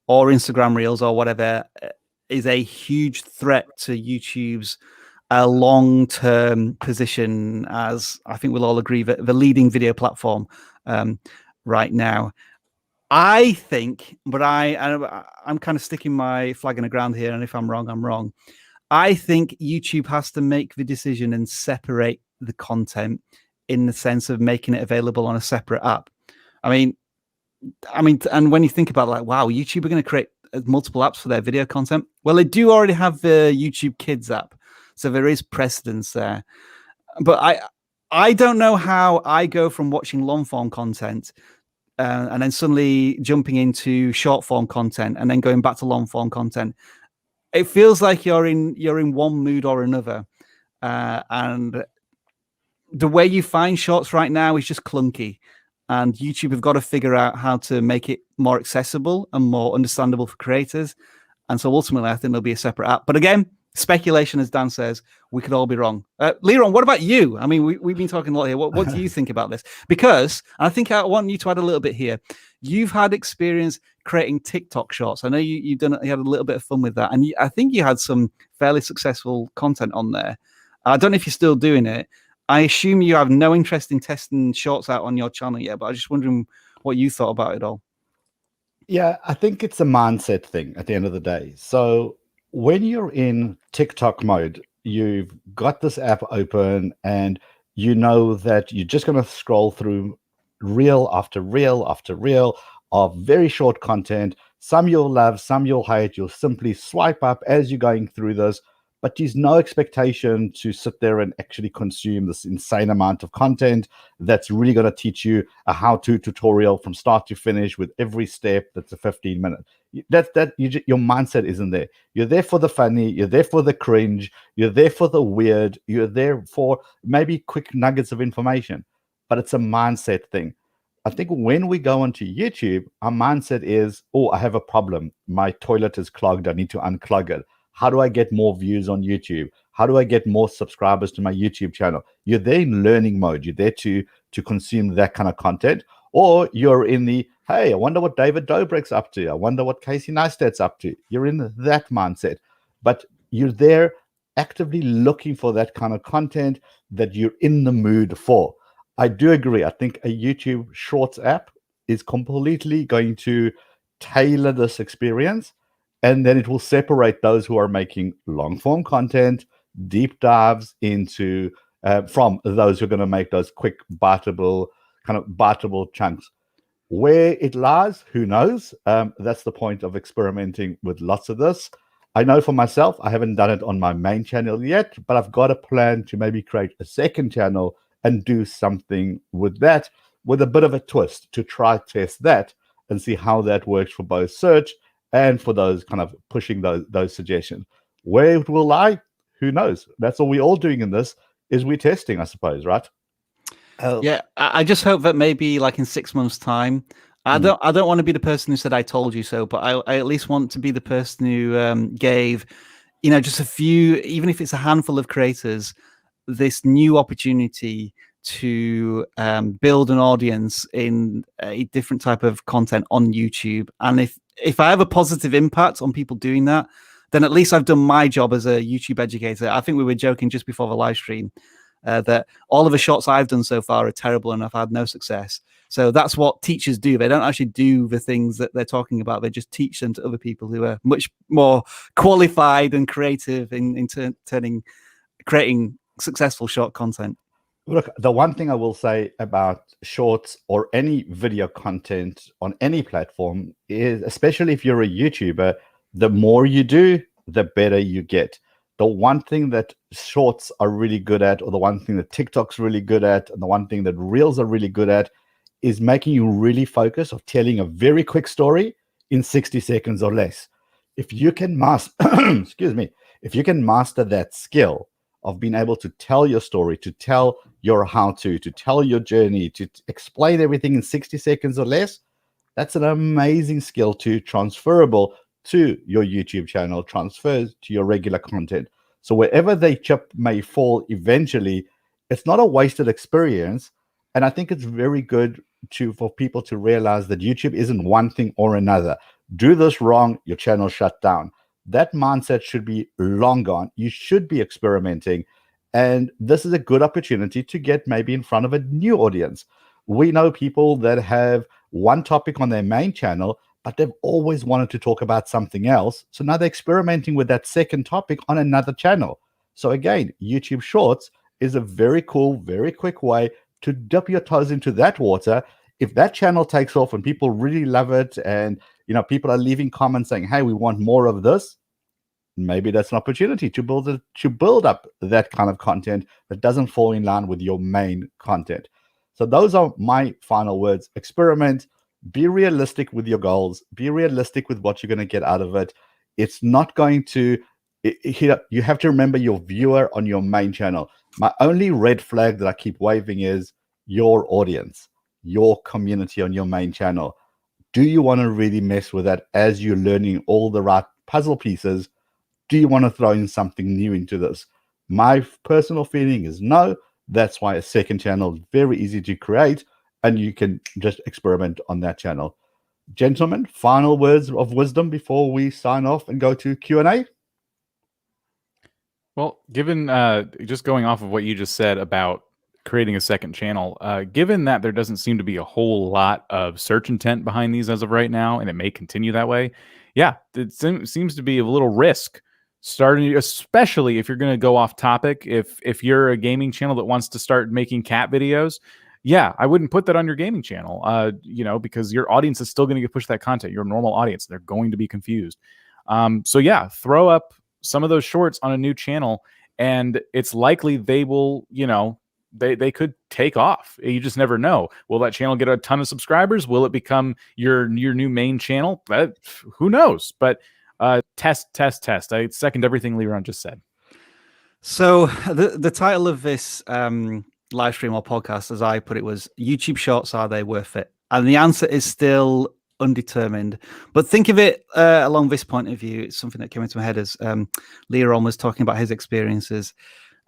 or Instagram Reels or whatever is a huge threat to YouTube's long-term position as, I think we'll all agree, that the leading video platform right now. I think, but I'm kind of sticking my flag in the ground here, and if I'm wrong, I'm wrong. I think YouTube has to make the decision and separate the content in the sense of making it available on a separate app. I mean, and when you think about like, wow, YouTube are going to create multiple apps for their video content. Well, they do already have the YouTube Kids app, so there is precedence there. But I don't know how I go from watching long form content and then suddenly jumping into short form content and then going back to long form content. It feels like you're in one mood or another, and the way you find shorts right now is just clunky. And YouTube have got to figure out how to make it more accessible and more understandable for creators. And so ultimately, I think there'll be a separate app. But again, speculation, as Dan says, we could all be wrong. Liron, what about you? I mean, we've been talking a lot here. What do you think about this? Because I think I want you to add a little bit here. You've had experience creating TikTok shorts. I know you had a little bit of fun with that. And I think you had some fairly successful content on there. I don't know if you're still doing it. I assume you have no interest in testing shorts out on your channel yet, but I was just wondering what you thought about it all. Yeah, I think it's a mindset thing at the end of the day. So when you're in TikTok mode, you've got this app open and you know that you're just going to scroll through reel after reel after reel of very short content. Some you'll love, some you'll hate. You'll simply swipe up as you're going through this. But there's no expectation to sit there and actually consume this insane amount of content that's really going to teach you a how-to tutorial from start to finish with every step that's a 15-minute. Your mindset isn't there. You're there for the funny. You're there for the cringe. You're there for the weird. You're there for maybe quick nuggets of information. But it's a mindset thing. I think when we go onto YouTube, our mindset is, oh, I have a problem. My toilet is clogged. I need to unclog it. How do I get more views on YouTube? How do I get more subscribers to my YouTube channel? You're there in learning mode. You're there to consume that kind of content. Or you're in the, hey, I wonder what David Dobrik's up to. I wonder what Casey Neistat's up to. You're in that mindset. But you're there actively looking for that kind of content that you're in the mood for. I do agree. I think a YouTube Shorts app is completely going to tailor this experience. And then it will separate those who are making long form content, deep dives into from those who are going to make those quick biteable chunks. Where it lies, who knows? That's the point of experimenting with lots of this. I know for myself, I haven't done it on my main channel yet, but I've got a plan to maybe create a second channel and do something with that, with a bit of a twist to try test that and see how that works for both search and for those kind of pushing those suggestions. Where it will lie, who knows? That's all we're all doing in this, is we're testing, I suppose, right? Oh. Yeah, I just hope that maybe like in 6 months' time, I don't want to be the person who said I told you so, but I at least want to be the person who gave, just a few, even if it's a handful of creators, this new opportunity to build an audience in a different type of content on YouTube. And if I have a positive impact on people doing that, then at least I've done my job as a YouTube educator. I think we were joking just before the live stream that all of the shots I've done so far are terrible and I've had no success. So that's what teachers do. They don't actually do the things that they're talking about. They just teach them to other people who are much more qualified and creative in creating successful short content. Look, the one thing I will say about shorts or any video content on any platform is, especially if you're a YouTuber, the more you do, the better you get. The one thing that shorts are really good at, or the one thing that TikTok's really good at, and the one thing that Reels are really good at, is making you really focus on telling a very quick story in 60 seconds or less. If you can master, excuse me, If you can master that skill of being able to tell your story, to tell your how-to, to tell your journey, to explain everything in 60 seconds or less, that's an amazing skill to transferable to your YouTube channel, transfers to your regular content. So wherever the chip may fall eventually, it's not a wasted experience. And I think it's very good for people to realize that YouTube isn't one thing or another. Do this wrong, your channel shut down. That mindset should be long gone. You should be experimenting. And this is a good opportunity to get maybe in front of a new audience. We know people that have one topic on their main channel, but they've always wanted to talk about something else. So now they're experimenting with that second topic on another channel. So again, YouTube Shorts is a very cool, very quick way to dip your toes into that water. If that channel takes off and people really love it, and people are leaving comments saying, hey, we want more of this, maybe that's an opportunity to build up that kind of content that doesn't fall in line with your main content. So those are my final words. Experiment, be realistic with your goals, be realistic with what you're going to get out of it. It's not going to, you have to remember your viewer on your main channel. My only red flag that I keep waving is your audience, your community on your main channel. Do you want to really mess with that as you're learning all the right puzzle pieces? Do you want to throw in something new into this? My personal feeling is no. That's why a second channel is very easy to create, and you can just experiment on that channel. Gentlemen, final words of wisdom before we sign off and go to Q&A? Well, given just going off of what you just said about creating a second channel, given that there doesn't seem to be a whole lot of search intent behind these as of right now, and it may continue that way, yeah, it seems to be a little risk starting, especially if you're going to go off topic. If you're a gaming channel that wants to start making cat videos, yeah, I wouldn't put that on your gaming channel, because your audience is still going to get pushed that content. Your normal audience, they're going to be confused. So yeah, throw up some of those shorts on a new channel, and it's likely they will, they could take off. You just never know. Will that channel get a ton of subscribers? Will it become your new main channel? Who knows? But test. I second everything Leron just said. So the title of this live stream or podcast, as I put it, was YouTube Shorts, are they worth it? And the answer is still undetermined. But think of it along this point of view. It's something that came into my head as Leron was talking about his experiences.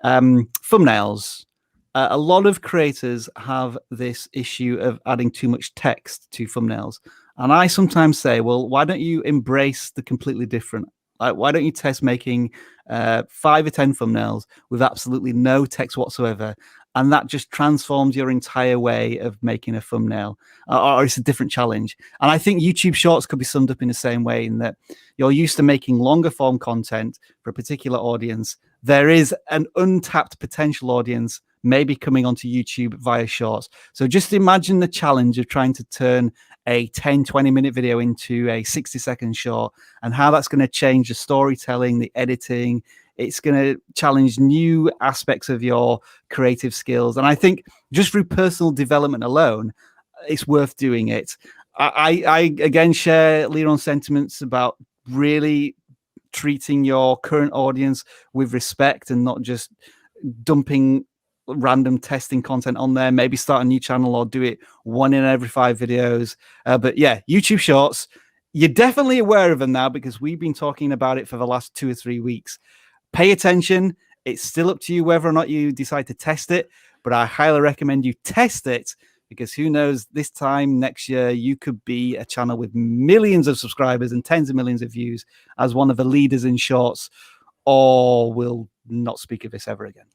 Thumbnails. A lot of creators have this issue of adding too much text to thumbnails. And I sometimes say, well, why don't you embrace the completely different? Like, why don't you test making 5 or 10 thumbnails with absolutely no text whatsoever? And that just transforms your entire way of making a thumbnail, or it's a different challenge. And I think YouTube Shorts could be summed up in the same way, in that you're used to making longer form content for a particular audience. There is an untapped potential audience maybe coming onto YouTube via Shorts. So just imagine the challenge of trying to turn a 10, 20-minute video into a 60-second short, and how that's going to change the storytelling, the editing. It's going to challenge new aspects of your creative skills. And I think just through personal development alone, it's worth doing it. I again share Leron's sentiments about really treating your current audience with respect and not just dumping random testing content on there. Maybe start a new channel or do it 1 in every 5 videos. But yeah, YouTube Shorts, you're definitely aware of them now because we've been talking about it for the last 2 or 3 weeks. Pay attention. It's still up to you whether or not you decide to test it, but I highly recommend you test it, because who knows, this time next year, you could be a channel with millions of subscribers and tens of millions of views as one of the leaders in Shorts, or we'll not speak of this ever again.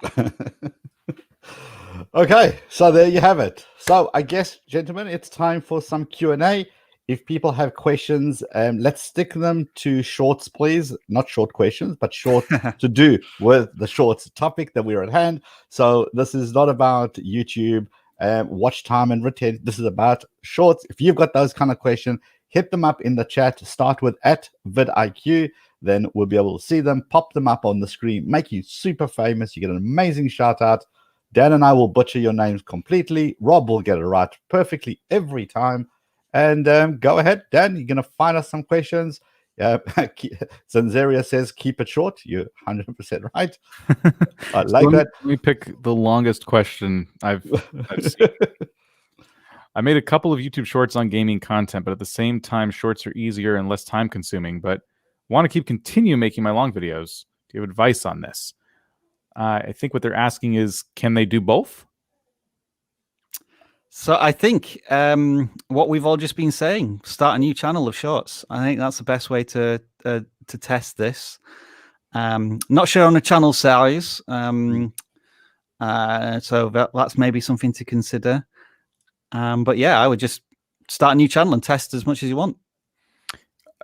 Okay, so there you have it. So I guess, gentlemen, it's time for some Q&A. If people have questions, let's stick them to shorts, please. Not short questions, but short to do with the shorts topic that we're at hand. So this is not about YouTube watch time and retention. This is about shorts. If you've got those kind of questions, hit them up in the chat. Start with @vidIQ. Then we'll be able to see them, pop them up on the screen, make you super famous. You get an amazing shout out. Dan and I will butcher your names completely. Rob will get it right perfectly every time. And go ahead, Dan, you're going to find us some questions. Yeah, Zanzeria says keep it short. You're 100% right. I like that. Let me pick the longest question I've seen. I made a couple of YouTube shorts on gaming content, but at the same time, shorts are easier and less time consuming, but want to continue making my long videos. Do you have advice on this? I think what they're asking is, can they do both? So I think what we've all just been saying, start a new channel of shorts. I think that's the best way to test this. Not sure on the channel size. So that's maybe something to consider. But yeah, I would just start a new channel and test as much as you want.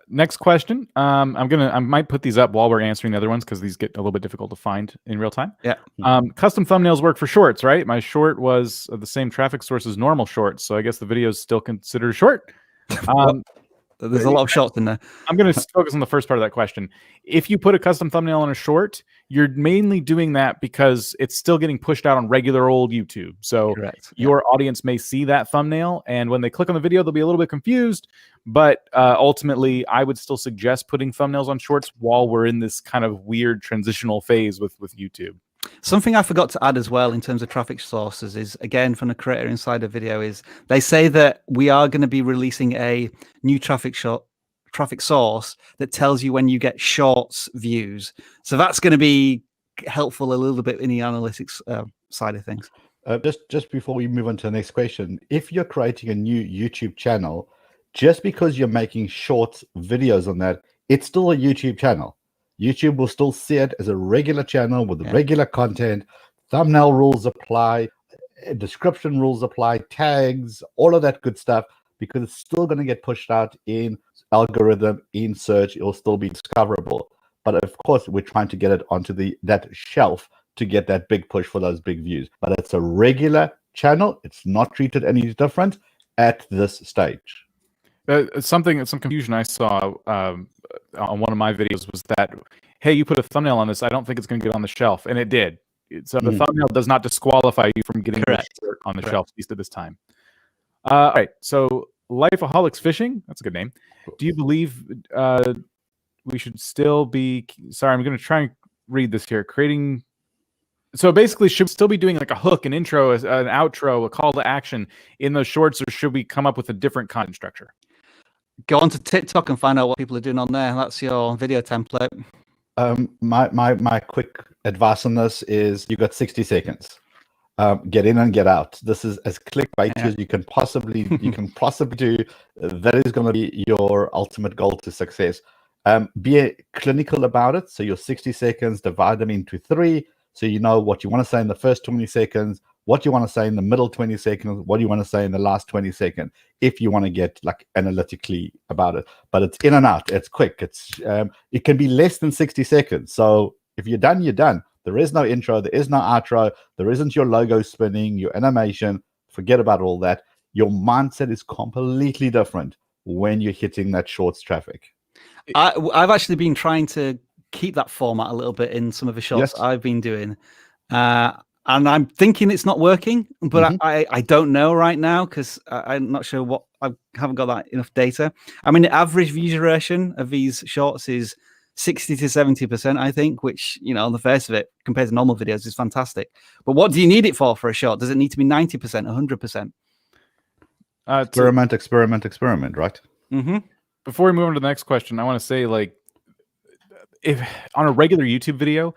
Next question. I might put these up while we're answering the other ones because these get a little bit difficult to find in real time. Yeah. Custom thumbnails work for shorts, right? My short was the same traffic source as normal shorts, so I guess the video is still considered a short. There's a lot of shots in there. I'm going to focus on the first part of that question. If you put a custom thumbnail on a short, you're mainly doing that because it's still getting pushed out on regular old YouTube. So your audience may see that thumbnail, and when they click on the video, they'll be a little bit confused. But ultimately, I would still suggest putting thumbnails on shorts while we're in this kind of weird transitional phase with YouTube. Something I forgot to add as well in terms of traffic sources is, again, from the Creator Insider video, is they say that we are going to be releasing a new traffic source that tells you when you get shorts views. So that's going to be helpful a little bit in the analytics side of things. Just before we move on to the next question, if you're creating a new YouTube channel, just because you're making short videos on that, it's still a YouTube channel. YouTube will still see it as a regular channel with regular content. Thumbnail rules apply, description rules apply, tags, all of that good stuff, because it's still going to get pushed out in algorithm, in search. It'll still be discoverable. But of course, we're trying to get it onto that shelf to get that big push for those big views. But it's a regular channel. It's not treated any different at this stage. Some confusion I saw on one of my videos was that, hey, you put a thumbnail on this, I don't think it's going to get on the shelf, and it did. So the thumbnail does not disqualify you from getting on the shelf, at least at this time. All right, so Lifeaholics Fishing, that's a good name. Do you believe we should still be, sorry, I'm going to try and read this here, creating, so basically should we still be doing like a hook, an intro, an outro, a call to action in those shorts, or should we come up with a different content structure? Go on to TikTok and find out what people are doing on there. That's your video template. My quick advice on this is you got 60 seconds. Get in and get out. This is as clickbaity as you can possibly do. That is going to be your ultimate goal to success. Be clinical about it. So your 60 seconds, divide them into 3. So you know what you want to say in the first 20 seconds, what you want to say in the middle 20 seconds, what you want to say in the last 20 seconds, if you want to get like analytically about it. But it's in and out. It's quick. It can be less than 60 seconds. So if you're done, you're done. There is no intro. There is no outro. There isn't your logo spinning, your animation. Forget about all that. Your mindset is completely different when you're hitting that shorts traffic. I've actually been trying to keep that format a little bit in some of the shorts I've been doing. And I'm thinking it's not working, but I don't know right now because I'm not sure what, I haven't got that enough data. I mean, the average view duration of these shorts is 60 to 70%, I think, which, you know, on the face of it, compared to normal videos, is fantastic. But what do you need it for a short? Does it need to be 90%, 100%? Experiment, right? Before we move on to the next question, I want to say, like, if on a regular YouTube video,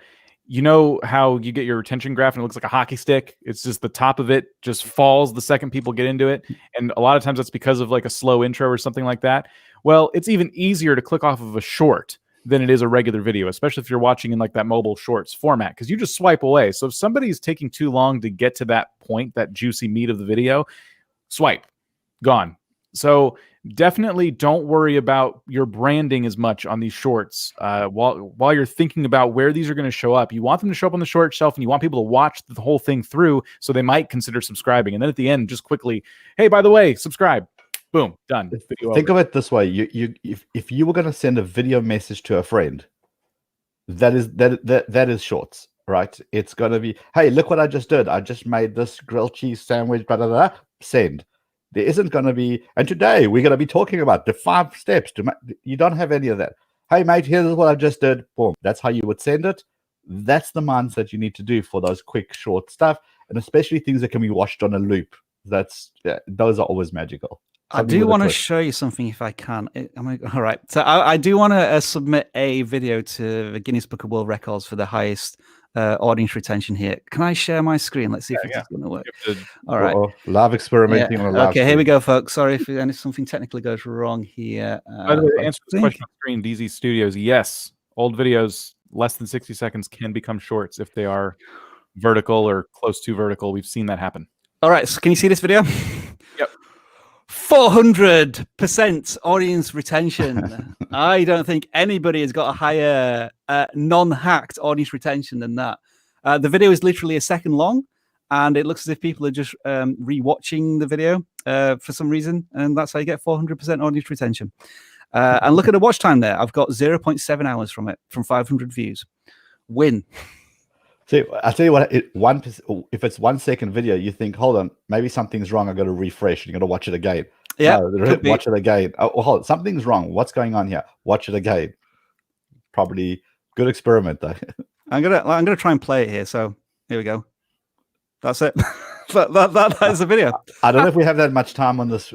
you know how you get your retention graph and it looks like a hockey stick? It's just the top of it just falls the second people get into it. And a lot of times that's because of like a slow intro or something like that. Well, it's even easier to click off of a short than it is a regular video, especially if you're watching in like that mobile shorts format, because you just swipe away. So if somebody's taking too long to get to that point, that juicy meat of the video, swipe, gone. So definitely don't worry about your branding as much on these shorts. While you're thinking about where these are going to show up, you want them to show up on the short shelf, and you want people to watch the whole thing through, so they might consider subscribing. And then at the end, just quickly, hey, by the way, subscribe. Boom, done. Think of it this way: if you were going to send a video message to a friend, that is shorts, right? It's going to be, hey, look what I just did. I just made this grilled cheese sandwich. Blah, blah, blah. Send. There isn't going to be, and today we're going to be talking about the 5 steps to. You don't have any of that. Hey, mate, here's what I just did. Boom. That's how you would send it. That's the mindset you need to do for those quick, short stuff, and especially things that can be watched on a loop. Those are always magical. I do want to show you something if I can. All right. So I do want to submit a video to the Guinness Book of World Records for the highest audience retention here. Can I share my screen? Let's see if it's going to work. All right. Live experimenting on a live Okay, here we go, folks. Sorry if something technically goes wrong here. By the way, to answer the question on screen, DZ Studios, yes, old videos less than 60 seconds can become shorts if they are vertical or close to vertical. We've seen that happen. All right. So can you see this video? Yep. 400% audience retention. I don't think anybody has got a higher non-hacked audience retention than that. The video is literally a second long, and it looks as if people are just rewatching the video for some reason, and that's how you get 400% audience retention. And look at the watch time there. I've got 0.7 hours from it, from 500 views. Win. See, I'll tell you what, if it's 1 second video, you think, hold on, maybe something's wrong. I've got to refresh. And you've got to watch it again. Yeah. No, watch it again. Oh, hold on, something's wrong. What's going on here? Watch it again. Probably good experiment, though. I'm gonna try and play it here. So here we go. That's it. that is the video. I don't know if we have that much time on this.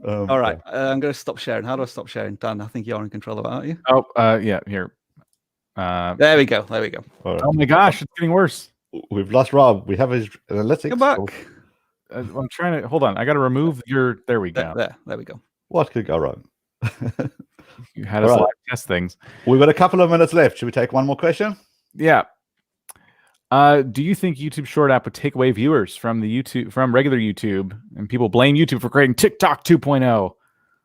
All right. I'm going to stop sharing. How do I stop sharing? Dan, I think you're in control of it, aren't you? Oh, yeah, here. There we go. There we go. Right. Oh my gosh, it's getting worse. We've lost Rob. We have his analytics. Come back. I'm trying to hold on. I got to remove your. There we go. There we go. What could go wrong? You had us live test things. We've got a couple of minutes left. Should we take one more question? Yeah. Do you think YouTube Short app would take away viewers from regular YouTube, and people blame YouTube for creating TikTok 2.0?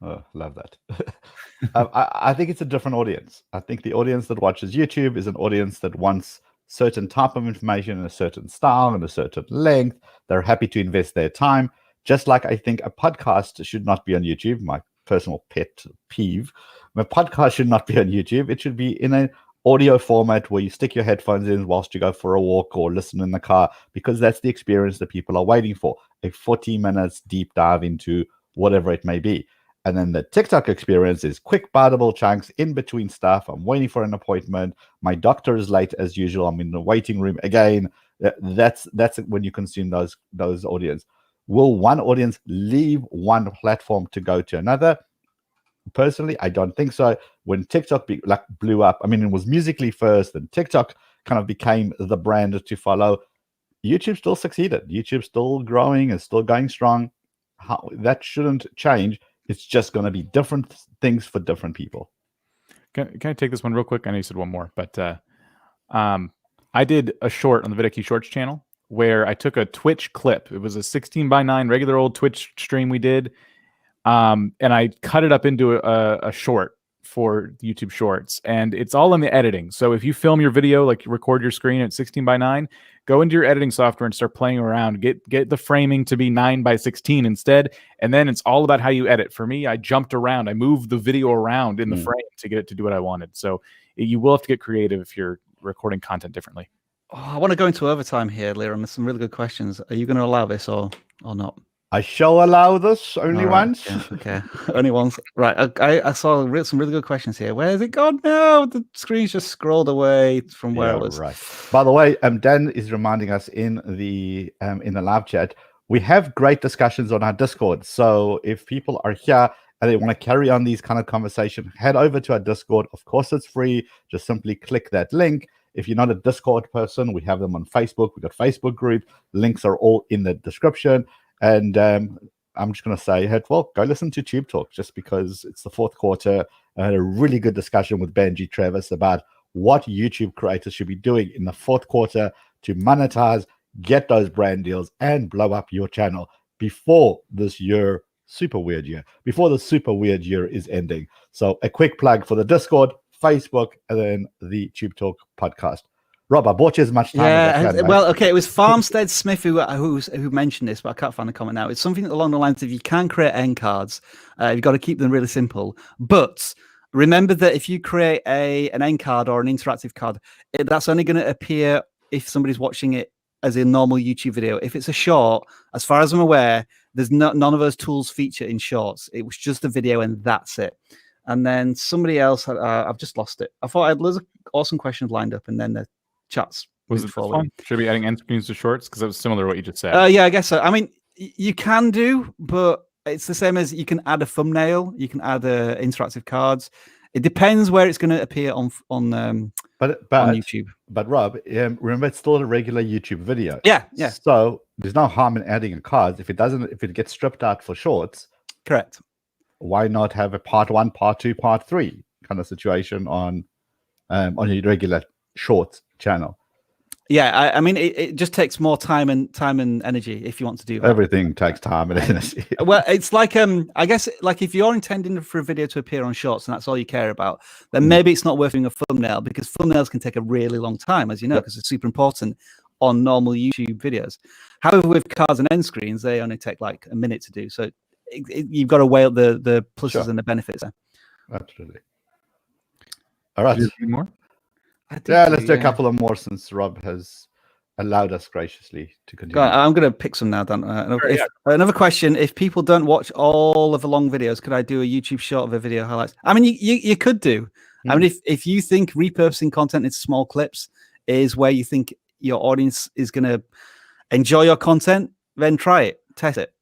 Oh, love that. I think it's a different audience. I think the audience that watches YouTube is an audience that wants certain type of information in a certain style and a certain length. They're happy to invest their time. Just like I think a podcast should not be on YouTube, my personal pet peeve. My podcast should not be on YouTube. It should be in an audio format where you stick your headphones in whilst you go for a walk or listen in the car, because that's the experience that people are waiting for. A 40 minutes deep dive into whatever it may be. And then the TikTok experience is quick, biteable chunks in between stuff. I'm waiting for an appointment. My doctor is late as usual. I'm in the waiting room again. That's when you consume those audience. Will one audience leave one platform to go to another? Personally, I don't think so. When TikTok blew up, I mean, it was Musical.ly first, and TikTok kind of became the brand to follow. YouTube still succeeded. YouTube's still growing and still going strong. That shouldn't change. It's just going to be different things for different people. Can I take this one real quick? I know you said one more, but I did a short on the vidIQ Shorts channel where I took a Twitch clip. It was a 16:9 regular old Twitch stream we did. And I cut it up into a short for YouTube Shorts, and it's all in the editing. So if you film your video, like you record your screen at 16:9, go into your editing software and start playing around. Get the framing to be 9:16 instead, and then it's all about how you edit. For me, I jumped around. I moved the video around in the frame to get it to do what I wanted. So you will have to get creative if you're recording content differently. Oh, I want to go into overtime here, Liam. There's some really good questions. Are you going to allow this or not? I shall allow this only once. Yeah, okay, only once. Right. I saw some really good questions here. Where is it gone? No, the screen's just scrolled away from where it was. Right. By the way, Dan is reminding us in the live chat, we have great discussions on our Discord. So if people are here and they want to carry on these kind of conversations, head over to our Discord. Of course, it's free. Just simply click that link. If you're not a Discord person, we have them on Facebook. We've got Facebook group. Links are all in the description. And I'm just going to say, well, go listen to TubeTalk just because it's the fourth quarter. I had a really good discussion with Benji Travis about what YouTube creators should be doing in the fourth quarter to monetize, get those brand deals, and blow up your channel before this year, before the super weird year is ending. So a quick plug for the Discord, Facebook, and then the TubeTalk podcast. Rob, I bought you as much time. Yeah, well, okay, it was Farmstead Smith who mentioned this, but I can't find the comment now. It's something along the lines of you can create end cards. You've got to keep them really simple. But remember that if you create an end card or an interactive card, that's only going to appear if somebody's watching it as a normal YouTube video. If it's a short, as far as I'm aware, there's none of those tools feature in shorts. It was just a video and that's it. And then somebody else, I've just lost it. I thought I had loads of awesome questions lined up, and then the chats. Was it this one? Should we be adding end screens to shorts? Because that was similar to what you just said. Yeah, I guess so. I mean, you can do, but it's the same as you can add a thumbnail. You can add interactive cards. It depends where it's going to appear on YouTube. But Rob, remember, it's still a regular YouTube video. Yeah. So there's no harm in adding a card. If it gets stripped out for shorts, correct. Why not have a part 1, part 2, part 3 kind of situation on your regular shorts channel? Yeah, I mean, it just takes more time and energy if you want to do that. Everything takes time and energy. Well, it's like I guess like if you're intending for a video to appear on shorts and that's all you care about, then maybe it's not worth doing a thumbnail, because thumbnails can take a really long time, as you know, because it's super important on normal YouTube videos. However, with cards and end screens, they only take like a minute to do. So you've got to weigh up the pluses and the benefits there. Absolutely. All right. More? Let's do a couple of more, since Rob has allowed us graciously to continue. I'm going to pick some now, Dan. Another question: if people don't watch all of the long videos, could I do a YouTube short of a video highlights? I mean, you could do. I mean, if you think repurposing content into small clips is where you think your audience is going to enjoy your content, then try it, test it.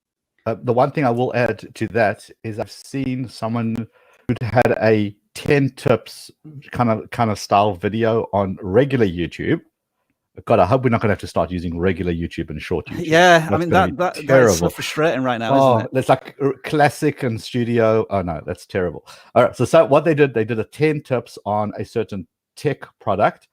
The one thing I will add to that is I've seen someone who had a 10 tips kind of style video on regular YouTube. God, I hope we're not going to have to start using regular YouTube and short YouTube. Yeah, I mean that's so frustrating right now, isn't it? It's like classic and studio. Oh no, that's terrible. All right, so what they did a 10 tips on a certain tech product,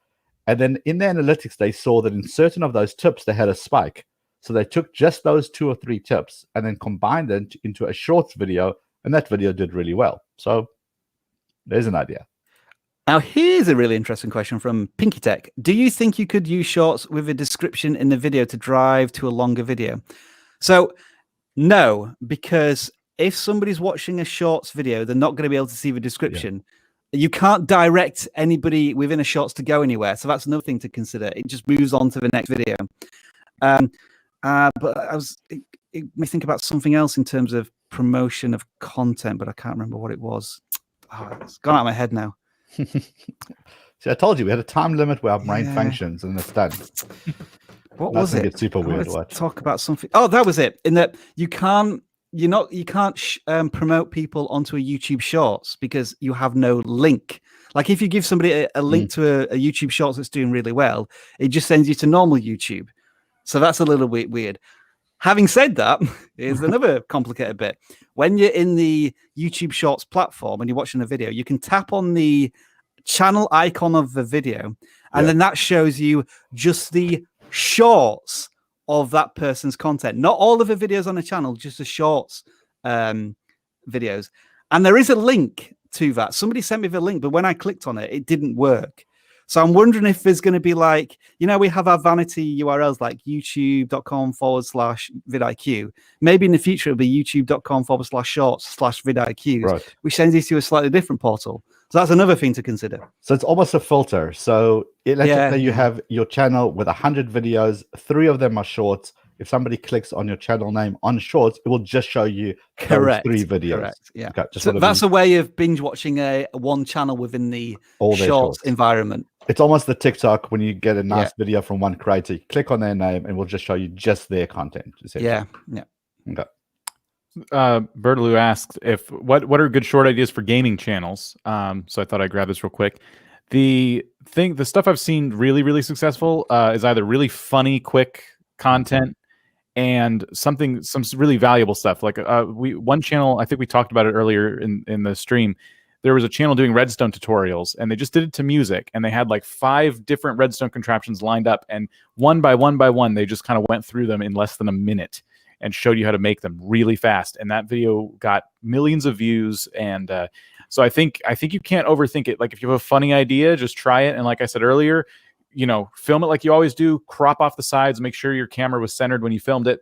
and then in the analytics they saw that in certain of those tips they had a spike. So they took just those 2 or 3 tips and then combined it into a shorts video, and that video did really well. So there's an idea. Now, here's a really interesting question from Pinky Tech. Do you think you could use shorts with a description in the video to drive to a longer video? So, no, because if somebody's watching a shorts video, they're not going to be able to see the description. Yeah. You can't direct anybody within a shorts to go anywhere. So that's another thing to consider. It just moves on to the next video. But it made me think about something else in terms of promotion of content, but I can't remember what it was. Oh, it's gone out of my head now. See, I told you we had a time limit where our brain functions, and it's done. What was it? It's super weird. Talk about something. Oh, that was it. In that you can't promote people onto a YouTube Shorts because you have no link. Like if you give somebody a link to a YouTube Shorts that's doing really well, it just sends you to normal YouTube. So that's a little bit weird. Having said that, here's another complicated bit. When you're in the YouTube Shorts platform and you're watching a video, you can tap on the channel icon of the video, and then that shows you just the shorts of that person's content. Not all of the videos on the channel, just the shorts videos. And there is a link to that. Somebody sent me the link, but when I clicked on it, it didn't work. So I'm wondering if there's going to be like, we have our vanity URLs like youtube.com/vidIQ. Maybe in the future it'll be youtube.com/shorts/vidIQ, which sends you to a slightly different portal. So that's another thing to consider. So it's almost a filter. So let's say you have your channel with 100 videos, 3 of them are shorts. If somebody clicks on your channel name on shorts, it will just show you those 3 videos. Correct. Yeah. Okay, so that's a way of binge watching one channel within the shorts environment. It's almost the TikTok when you get a nice video from one creator, you click on their name and we'll just show you just their content. Yeah. Okay. Bertaloo asked what are good short ideas for gaming channels. So I thought I'd grab this real quick. The stuff I've seen really, really successful is either really funny, quick content and some really valuable stuff. Like one channel, I think we talked about it earlier in the stream. There was a channel doing redstone tutorials, and they just did it to music, and they had like 5 different redstone contraptions lined up, and one by one, they just kind of went through them in less than a minute and showed you how to make them really fast. And that video got millions of views. And so I think you can't overthink it. Like if you have a funny idea, just try it. And like I said earlier, film it like you always do, crop off the sides, make sure your camera was centered when you filmed it,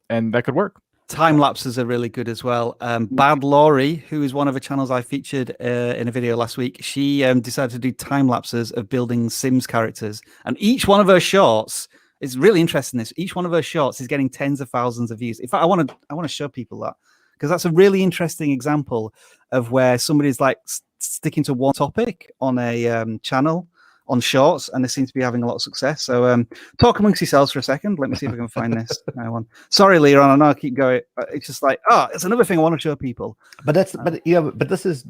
and that could work. Time lapses are really good as well. Bad Laurie, who is one of the channels I featured in a video last week, she decided to do time lapses of building Sims characters, and each one of her shorts is really interesting. Each one of her shorts is getting tens of thousands of views. In fact, I want to show people that, because that's a really interesting example of where somebody's like sticking to one topic on a channel on Shorts, and they seem to be having a lot of success. So talk amongst yourselves for a second. Let me see if I can find this one. Sorry, Leon, I know I keep going. It's just like, it's another thing I want to show people. But this is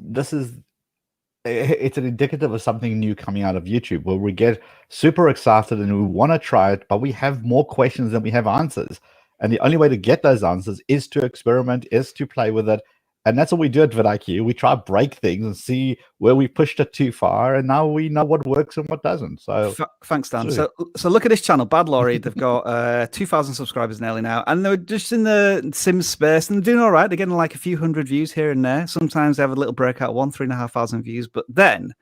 it's an indicative of something new coming out of YouTube, where we get super excited and we want to try it, but we have more questions than we have answers. And the only way to get those answers is to experiment, is to play with it. And that's what we do at vidIQ. We try to break things and see where we pushed it too far, and now we know what works and what doesn't. So thanks, Dan. So look at this channel, Bad Laurie. They've got 2,000 subscribers nearly now, and they're just in the Sims space, and they're doing all right. They're getting like a few hundred views here and there. Sometimes they have a little breakout one, 3,500 views. But then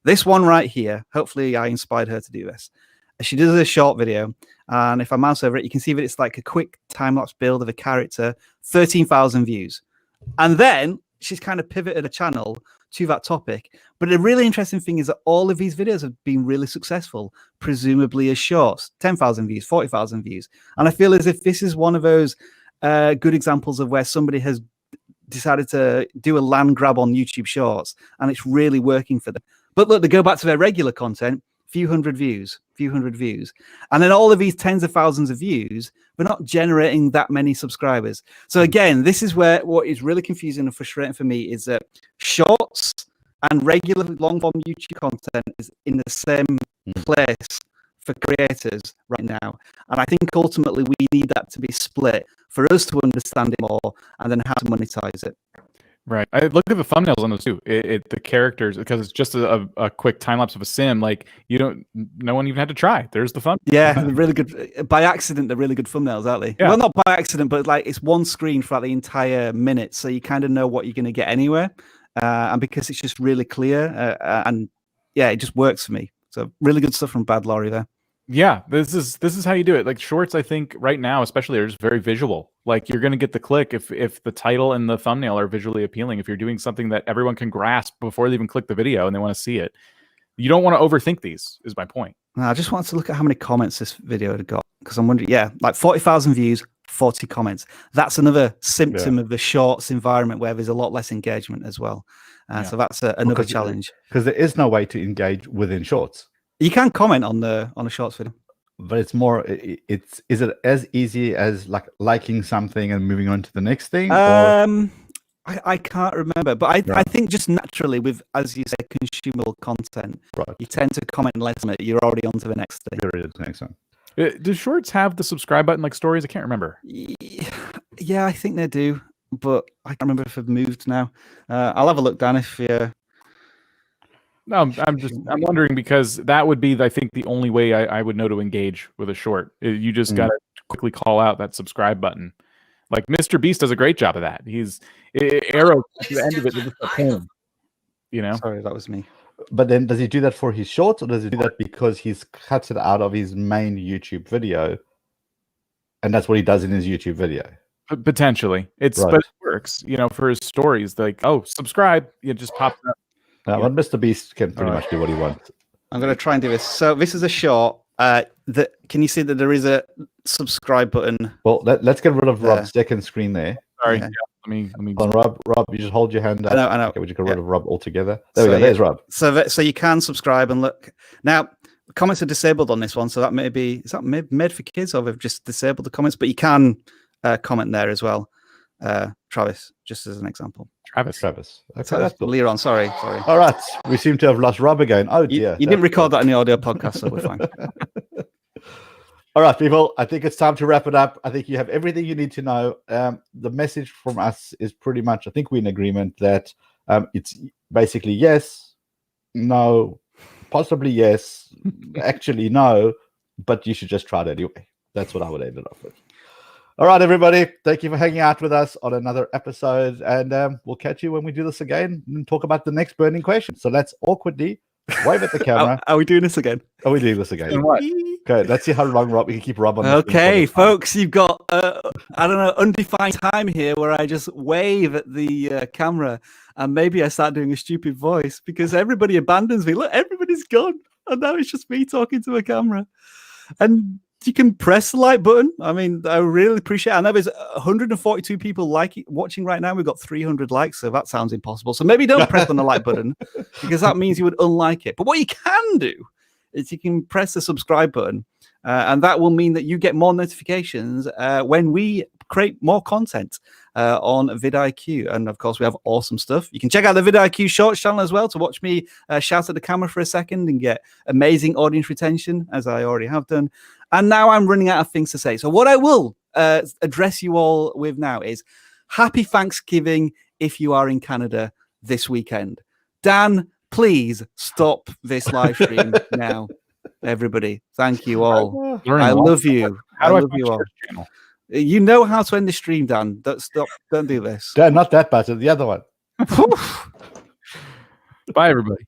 this one right here, hopefully I inspired her to do this. She does a short video, and if I mouse over it, you can see that it's like a quick time-lapse build of a character, 13,000 views. And then she's kind of pivoted a channel to that topic. But the really interesting thing is that all of these videos have been really successful, presumably as shorts, 10,000 views, 40,000 views. And I feel as if this is one of those good examples of where somebody has decided to do a land grab on YouTube Shorts, and it's really working for them. But look, they go back to their regular content, few hundred views. And then all of these tens of thousands of views, we're not generating that many subscribers. So again, this is where what is really confusing and frustrating for me is that shorts and regular long form YouTube content is in the same place for creators right now. And I think ultimately we need that to be split for us to understand it more and then how to monetize it. Right. I look at the thumbnails on those too. The characters, because it's just a quick time lapse of a sim. Like no one even had to try. There's the fun. Yeah, they're really good. By accident, they're really good thumbnails, aren't they? Yeah. Well, not by accident, but like it's one screen throughout the entire minute, so you kind of know what you're going to get anywhere. And because it's just really clear, and yeah, it just works for me. So really good stuff from Bad Laurie there. Yeah, this is how you do it. Like shorts, I think right now, especially, are just very visual. Like you're going to get the click if the title and the thumbnail are visually appealing. If you're doing something that everyone can grasp before they even click the video and they want to see it, you don't want to overthink these. Is my point. I just wanted to look at how many comments this video had got, because I'm wondering. Yeah, like 40,000 views, 40 comments. That's another symptom of the shorts environment where there's a lot less engagement as well. So that's another challenge. Because there is no way to engage within shorts. You can comment on a shorts video, but it's more. Is it as easy as like liking something and moving on to the next thing? I can't remember, but I think just naturally with, as you say, consumable content, you tend to comment less on it. You're already on to the next thing. There it is, next one. Do shorts have the subscribe button like stories? I can't remember. Yeah, I think they do, but I can't remember if I've moved now. I'll have a look, Dan, if you. No, I'm wondering, because that would be, I think, the only way I would know to engage with a short. You just got to quickly call out that subscribe button. Like Mr. Beast does a great job of that. He's arrow to the end of it with a pin. Sorry, that was me. But then does he do that for his shorts, or does he do that because he's cuts it out of his main YouTube video, and that's what he does in his YouTube video? Potentially. But it works, for his stories. Like, subscribe, it just pops up. Well, Mr. Beast can pretty much do what he wants. I'm going to try and do this. So this is a short. Can you see that there is a subscribe button? Well, let's get rid of Rob's second screen there. Sorry. Yeah. Let me. Rob, you just hold your hand up. I know. Okay, we just get rid of Rob altogether. There we go. There's Rob. So you can subscribe and look. Now, comments are disabled on this one, so that may be, is that made for kids, or they've just disabled the comments? But you can comment there as well. Travis, just as an example. Travis. Okay, that's cool. Leon, sorry. All right, we seem to have lost Rob again. Oh dear. You didn't record that in the audio podcast, so we're fine. All right, people, I think it's time to wrap it up. I think you have everything you need to know. The message from us is pretty much, I think we're in agreement that it's basically yes, no, possibly yes, actually no, but you should just try it anyway. That's what I would end it off with. All right, everybody. Thank you for hanging out with us on another episode. And we'll catch you when we do this again and talk about the next burning question. So let's awkwardly wave at the camera. Are we doing this again? Are we doing this again? Okay, let's see how long we can keep Rob on. Okay, folks, you've got, undefined time here where I just wave at the camera and maybe I start doing a stupid voice because everybody abandons me. Look, everybody's gone. And now it's just me talking to a camera. And you can press the like button. I mean, I really appreciate it. I know there's 142 people watching right now. We've got 300 likes, so that sounds impossible. So maybe don't press on the like button because that means you would unlike it. But what you can do is you can press the subscribe button, and that will mean that you get more notifications when we create more content on vidIQ. And of course, we have awesome stuff. You can check out the vidIQ Shorts channel as well to watch me shout at the camera for a second and get amazing audience retention, as I already have done. And now I'm running out of things to say. So what I will address you all with now is happy Thanksgiving if you are in Canada this weekend. Dan, please stop this live stream now. Everybody, thank you all. I love you. I love you all. You know how to end the stream, Dan. Don't do this. Not that button, the other one. Bye, everybody.